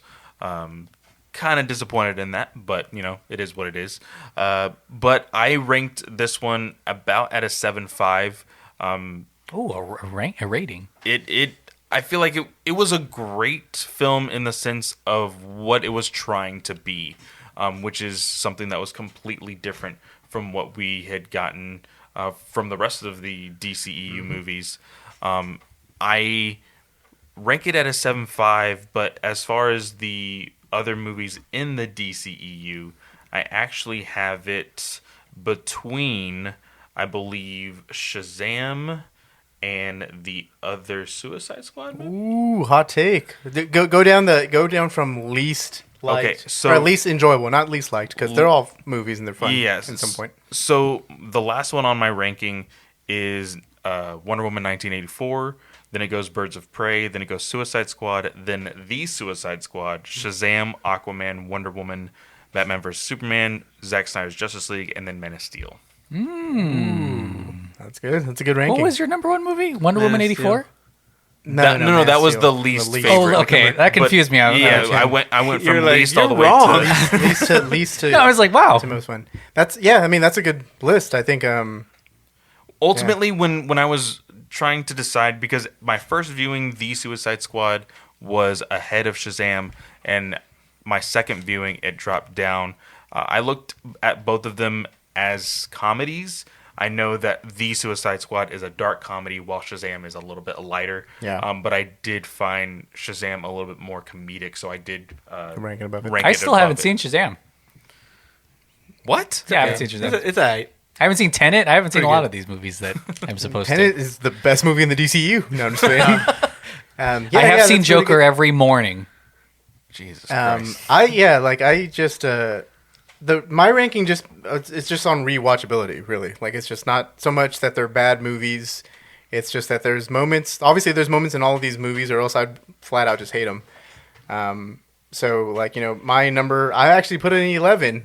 Kind of disappointed in that, but it is what it is. But I ranked this one about at a 7.5. A rating. I feel like it was a great film in the sense of what it was trying to be, which is something that was completely different from what we had gotten from the rest of the DCEU movies. I rank it at a 7.5, but as far as the other movies in the DCEU, I actually have it between, I believe, Shazam and the other Suicide Squad movie. Ooh, hot take. Go down from least liked, okay, so, or at least enjoyable, not least liked, because they're all movies and they're fun. Yes, at some point. So the last one on my ranking is Wonder Woman 1984. Then it goes Birds of Prey. Then it goes Suicide Squad. Then The Suicide Squad, Shazam, Aquaman, Wonder Woman, Batman vs. Superman, Zack Snyder's Justice League, and then Men of Steel. That's good. That's a good ranking. What was your number one movie? Wonder Woman 84? No, that was the least favorite. Oh, okay. That confused me. I went from least all the way wrong. to least to. No, I was like, wow. To most fun. That's a good list. I think. Ultimately, when I was trying to decide, because my first viewing The Suicide Squad was ahead of Shazam, and my second viewing it dropped down. I looked at both of them as comedies. I know that The Suicide Squad is a dark comedy, while Shazam is a little bit lighter. Yeah. But I did find Shazam a little bit more comedic, so I did rank it above it. I still haven't seen Shazam. What? Yeah, I haven't seen Shazam. It's all right. I haven't seen Tenet. I haven't seen a lot of these movies that I'm supposed Tenet to. is the best movie in the DCU. No, I'm just kidding. I have seen Joker every morning. Jesus Christ. My ranking it's just on rewatchability, really. Like, it's just not so much that they're bad movies. It's just that there's moments. Obviously, there's moments in all of these movies, or else I'd flat out just hate them. So, my number, I actually put it in 11,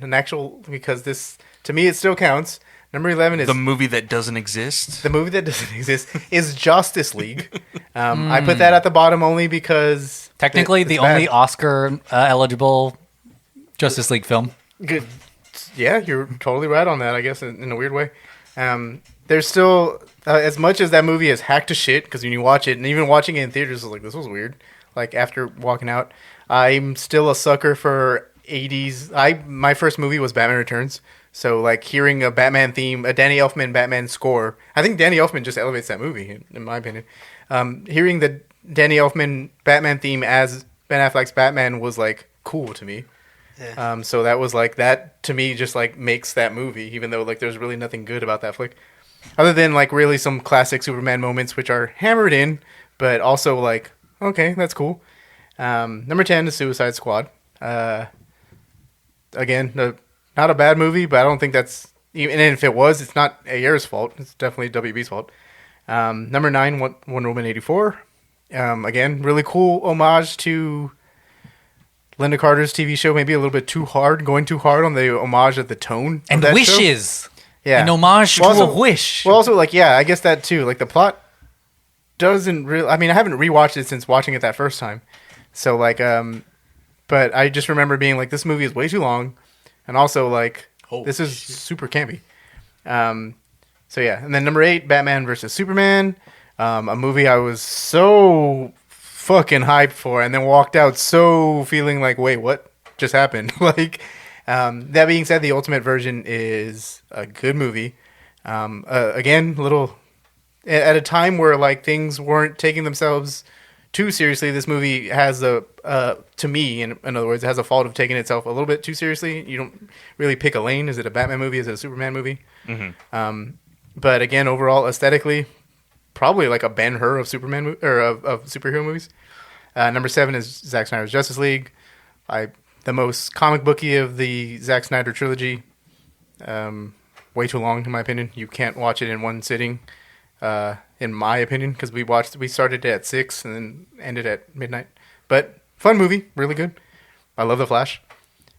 because this, to me, it still counts. Number 11 is... The movie that doesn't exist? The movie that doesn't exist is Justice League. I put that at the bottom only because... Technically, the only Oscar-eligible Justice League film. Good. Yeah, you're totally right on that, I guess, in a weird way. There's still... as much as that movie is hacked to shit, because when you watch it, and even watching it in theaters, I was like, this was weird. Like, after walking out, I'm still a sucker for 80s... My first movie was Batman Returns. So, hearing a Batman theme, a Danny Elfman Batman score, I think Danny Elfman just elevates that movie, in my opinion. Hearing the Danny Elfman Batman theme as Ben Affleck's Batman was, cool to me. Yeah. So that was, that, to me, just, makes that movie, even though, there's really nothing good about that flick. Other than, really some classic Superman moments, which are hammered in, but also, okay, that's cool. Number 10 is Suicide Squad. Again, not a bad movie, but I don't think that's... Even if it was, it's not Ayer's fault. It's definitely WB's fault. Number 9, Wonder Woman 84. Again, really cool homage to Linda Carter's TV show. Maybe a little bit going too hard on the homage of the tone. And of wishes. Show. Yeah. An homage to a wish. Well, also, I guess that too. The plot doesn't really... I mean, I haven't rewatched it since watching it that first time. So, but I just remember being this movie is way too long. And also, this is super campy. So, yeah. And then number 8, Batman vs. Superman. A movie I was so fucking hyped for, and then walked out so feeling wait, what just happened? That being said, the Ultimate version is a good movie. Again, at a time where, things weren't taking themselves too seriously, this movie has to me, in other words, it has a fault of taking itself a little bit too seriously. You don't really pick a lane. Is it a Batman movie? Is it a Superman movie? Mm-hmm. But again, overall, aesthetically, probably like a Ben-Hur of Superman of superhero movies. Number 7 is Zack Snyder's Justice League. The most comic booky of the Zack Snyder trilogy. Way too long, in my opinion. You can't watch it in one sitting, in my opinion, because we started at 6 and then ended at midnight. But fun movie, really good. I love The Flash.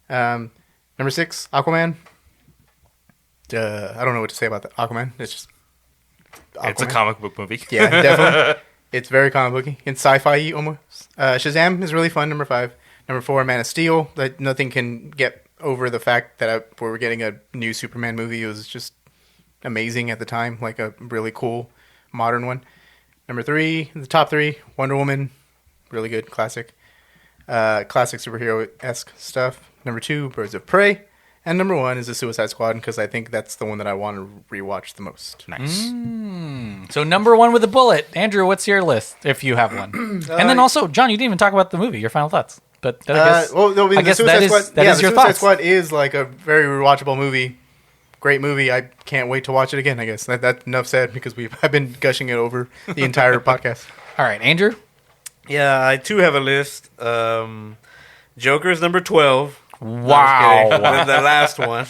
Number 6, Aquaman. I don't know what to say about Aquaman. It's just Aquaman. It's a comic book movie. Yeah, definitely. It's very comic booky. It's sci-fi almost. Shazam is really fun. Number 5. Number 4, Man of Steel. Like, nothing can get over the fact that we were getting a new Superman movie. It was just amazing at the time, like a really cool modern one. Number 3, the top 3, Wonder Woman. Really good, classic superhero-esque stuff. Number 2, Birds of Prey. And number 1 is the Suicide Squad, because I think that's the one that I want to rewatch the most. Nice. So number 1 with a bullet. Andrew, what's your list, if you have one? And then also, John, you didn't even talk about the movie, your final thoughts. But I guess that is your thoughts. Suicide Squad is like a very rewatchable movie. Great movie. I can't wait to watch it again, I guess. That's enough said, because I've been gushing it over the entire podcast. All right, Andrew? Yeah, I too have a list. Joker's number 12. Wow. No, the last one.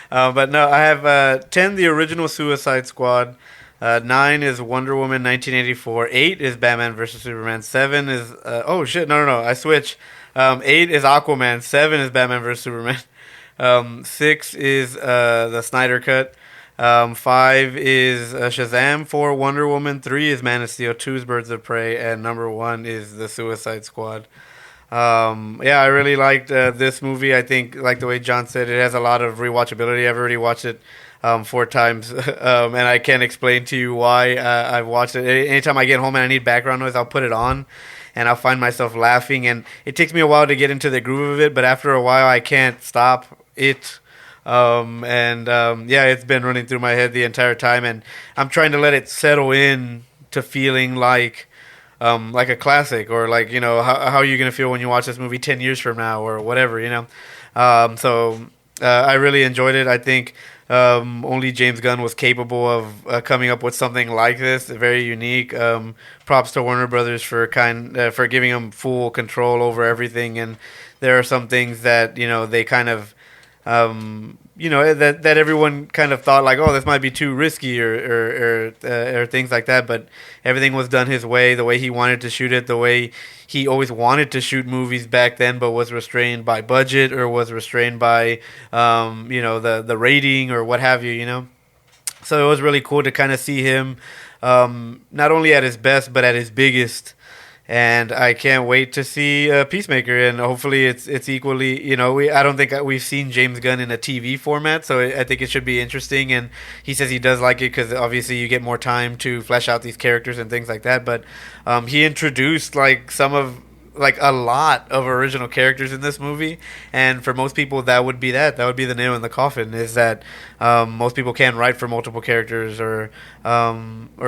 But no, I have 10, the original Suicide Squad. 9 is Wonder Woman 1984. 8 is Batman vs. Superman. 7 is... No, I switch. 8 is Aquaman. 7 is Batman vs. Superman. 6 is the Snyder Cut. 5 is Shazam. 4, Wonder Woman. 3 is Man of Steel. 2 is Birds of Prey. And number 1 is the Suicide Squad. I really liked this movie. I think, like the way John said, it has a lot of rewatchability. I've already watched it 4 times, and I can't explain to you why I've watched it. Anytime I get home and I need background noise, I'll put it on, and I'll find myself laughing. And it takes me a while to get into the groove of it, but after a while, I can't stop it. It's been running through my head the entire time, and I'm trying to let it settle in to feeling like a classic, or like, you know, how are you going to feel when you watch this movie 10 years from now, or whatever, you know? I really enjoyed it. I think only James Gunn was capable of coming up with something like this, very unique. Props to Warner Brothers for giving him full control over everything. And there are some things that, you know, they kind of that everyone kind of thought like, oh, this might be too risky or things like that. But everything was done his way, the way he wanted to shoot it, the way he always wanted to shoot movies back then, but was restrained by budget or was restrained by, the rating or what have you, you know. So it was really cool to kind of see him not only at his best, but at his biggest. And I can't wait to see Peacemaker, and hopefully it's equally, you know, I don't think we've seen James Gunn in a TV format, so I think it should be interesting. And he says he does like it because obviously you get more time to flesh out these characters and things like that. But he introduced a lot of original characters in this movie, and for most people that would be the nail in the coffin, is that most people can't write for multiple characters or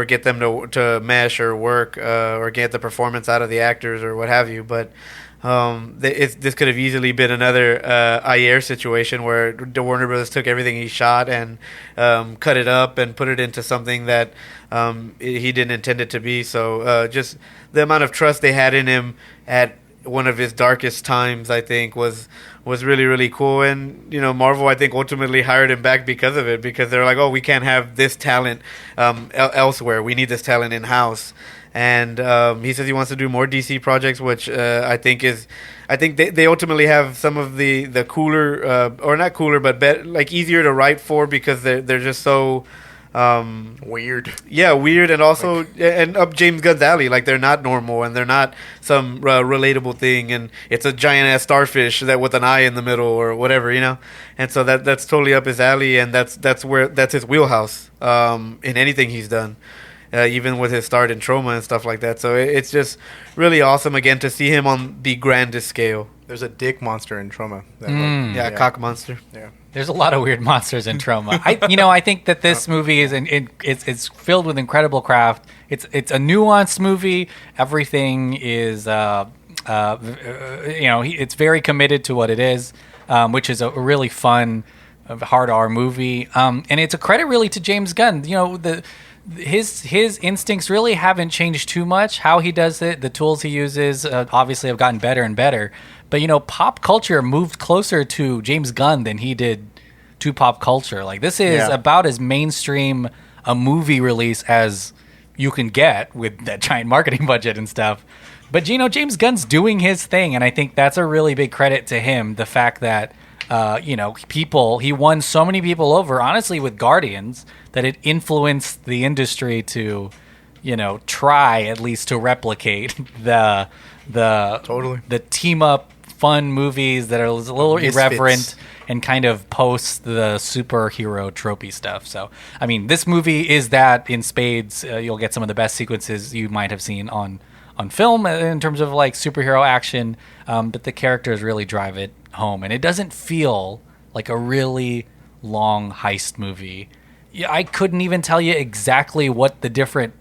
get them to mesh or work or get the performance out of the actors or what have you. But this could have easily been another Ayer situation where the Warner Brothers took everything he shot and cut it up and put it into something that he didn't intend it to be. So just the amount of trust they had in him at one of his darkest times, I think, was really, really cool. And, you know, Marvel, I think, ultimately hired him back because of it, because they're like, oh, we can't have this talent elsewhere. We need this talent in-house. And he says he wants to do more DC projects, which I think they ultimately have some of the cooler, or not cooler, but easier to write for, because they're just so weird. Yeah, weird, and also and up James Gunn's alley. Like, they're not normal, and they're not some relatable thing, and it's a giant ass starfish that with an eye in the middle or whatever, you know. And so that's totally up his alley, and that's his wheelhouse in anything he's done. Even with his start in Trauma and stuff like that. So it's just really awesome, again, to see him on the grandest scale. There's a dick monster in Trauma. Cock monster. Yeah. There's a lot of weird monsters in Trauma. I think that this movie it's filled with incredible craft. It's a nuanced movie. Everything is, it's very committed to what it is, which is a really fun hard R movie. And it's a credit really to James Gunn. You know, his instincts really haven't changed too much. How he does it, the tools he uses, obviously have gotten better and better. But you know, pop culture moved closer to James Gunn than he did to pop culture. Like this is about as mainstream a movie release as you can get with that giant marketing budget and stuff. But you know, James Gunn's doing his thing, and I think that's a really big credit to him. The fact that you know, he won so many people over, honestly, with Guardians, that it influenced the industry to, you know, try at least to replicate the team up fun movies that are a little irreverent and kind of post the superhero tropey stuff. So, I mean, this movie is that in spades. You'll get some of the best sequences you might have seen on film in terms of like superhero action, but the characters really drive it home, and it doesn't feel like a really long heist movie. I couldn't even tell you exactly what the different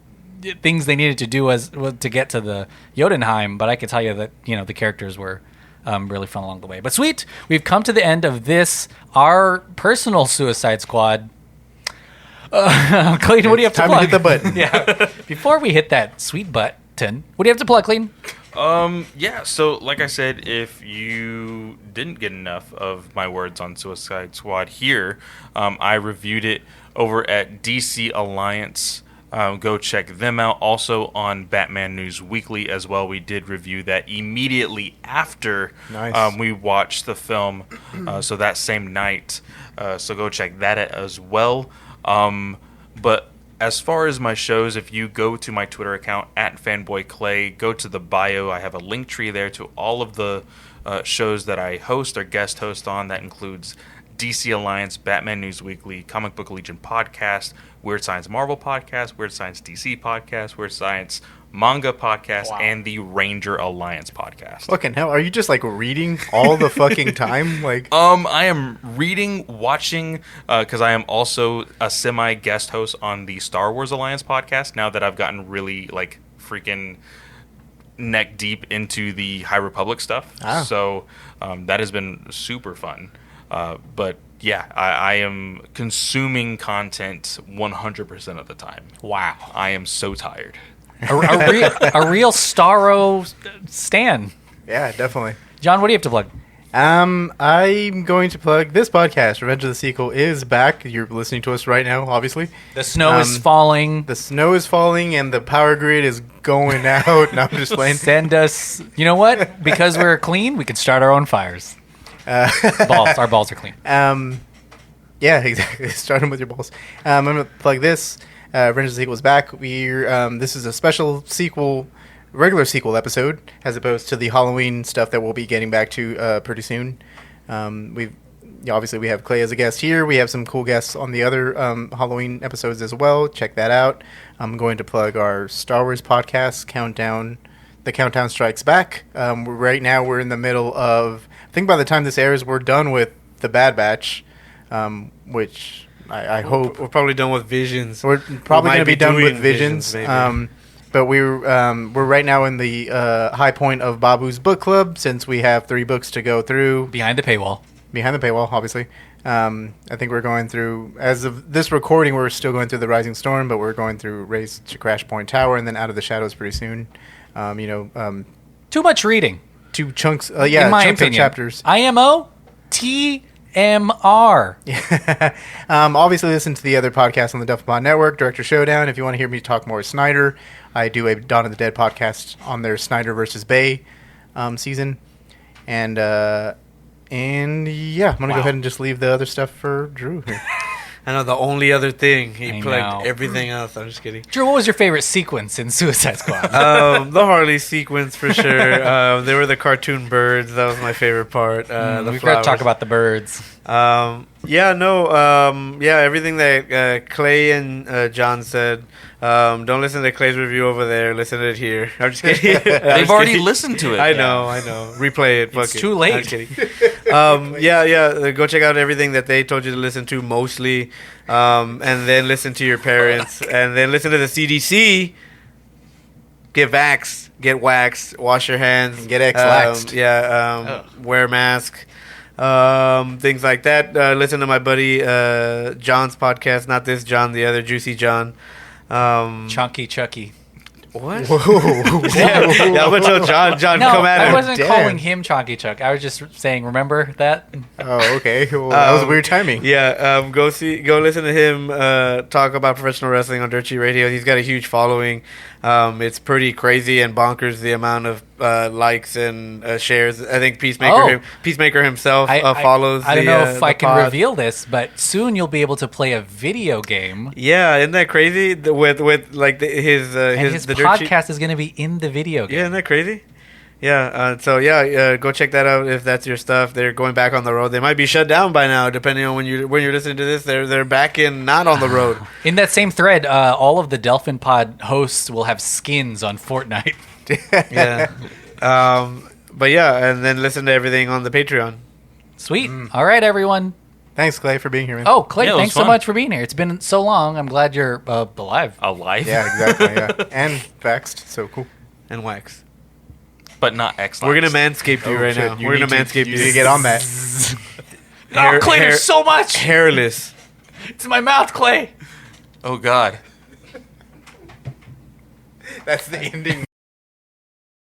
things they needed to do to get to the Jotunheim, but I could tell you that, you know, the characters were really fun along the way. But sweet, we've come to the end of this, our personal Suicide Squad. Clayton, what do you have to plug? Time to hit the button. Yeah. Before we hit that sweet button, what do you have to plug, Clayton? Yeah, so like I said, if you didn't get enough of my words on Suicide Squad here, I reviewed it over at DC Alliance. Go check them out. Also on Batman News Weekly as well. We did review that immediately after we watched the film, so that same night. So go check that out as well. But as far as my shows, if you go to my Twitter account @FanboyClay, go to the bio. I have a link tree there to all of the shows that I host or guest host on. That includes DC Alliance, Batman News Weekly, Comic Book Legion Podcast, Weird Science Marvel Podcast, Weird Science DC Podcast, Weird Science Manga Podcast, and the Ranger Alliance Podcast. Fucking hell, are you just like reading all the fucking time? Like, I am reading, watching, because I am also a semi-guest host on the Star Wars Alliance Podcast, now that I've gotten really, like, freaking neck deep into the High Republic stuff. So that has been super fun. But yeah, I am consuming content 100% of the time. Wow. I am so tired. A real Starro stan. Yeah, definitely. John, what do you have to plug? I'm going to plug this podcast. Revenge of the Sequel is back. You're listening to us right now, obviously. The snow is falling. The snow is falling, and the power grid is going out. No, I'm just playing. Send us. You know what? Because we're clean, we can start our own fires. Our balls are clean. Yeah, exactly. Start them with your balls. I'm going to plug this. Revenge of the Sequel is back. This is a special sequel, regular sequel episode, as opposed to the Halloween stuff that we'll be getting back to pretty soon. Obviously we have Clay as a guest here. We have some cool guests on the other Halloween episodes as well. Check that out. I'm going to plug our Star Wars podcast, Countdown. The Countdown Strikes Back. Right now we're in the middle of, I think by the time this airs, we're done with the Bad Batch, which I hope we're probably done with Visions. We're probably going to be done with Visions. But we're right now in the high point of Babu's book club, since we have 3 books to go through. Behind the paywall, obviously. I think we're going through, as of this recording, we're still going through The Rising Storm, but we're going through Race to Crash Point Tower and then Out of the Shadows pretty soon. Too much reading. 2 chunks. In my chunks opinion. of chapters. IMO, TMR. Obviously, listen to the other podcasts on the Duffapod Network, Director Showdown. If you want to hear me talk more Snyder, I do a Dawn of the Dead podcast on their Snyder versus Bay season. And yeah, I'm going to go ahead and just leave the other stuff for Drew here. I know, the only other thing. He plugged everything else. I'm just kidding. Drew, what was your favorite sequence in Suicide Squad? The Harley sequence, for sure. They were the cartoon birds. That was my favorite part. We've got to talk about the birds. Everything that Clay and John said. Don't listen to Clay's review over there. Listen to it here. I'm just kidding. They've already listened to it. I know. Replay it. It's too late. I'm kidding. Go check out everything that they told you to listen to, mostly. And then listen to your parents. And then listen to the CDC. Get vaxxed. Get waxed. Wash your hands. Get X-laxed. Wear a mask. things like that. Listen to my buddy John's podcast. Not this John, the other Juicy John. Chunky Chucky. What? Yeah, I'm gonna tell John, no, come at him. I wasn't calling him Chunky Chuck. I was just saying, remember that? Oh, okay. Well, that was weird timing. Yeah, go listen to him talk about professional wrestling on Dirt Sheet Radio. He's got a huge following. It's pretty crazy and bonkers the amount of likes and shares. I think Peacemaker himself follows. I don't know if I can reveal this, but soon you'll be able to play a video game. Yeah, isn't that crazy? With like his podcast is going to be in the video game. Yeah, isn't that crazy? Yeah, go check that out if that's your stuff. They're going back on the road. They might be shut down by now, depending on when you're listening to this. They're back in, not on the road. In that same thread, all of the Delphin Pod hosts will have skins on Fortnite. Yeah, but yeah, and then listen to everything on the Patreon. Sweet. All right, everyone. Thanks, Clay, for being here, man. Oh, Clay, thanks so much for being here. It's been so long. I'm glad you're alive. Alive? Yeah, exactly. Yeah, and vaxxed. So cool. And waxed. But not excellent. We're gonna manscape you right now. We're gonna manscape you. You need to get on that. Clay, there's so much. Hairless. It's in my mouth, Clay. Oh God. That's the ending.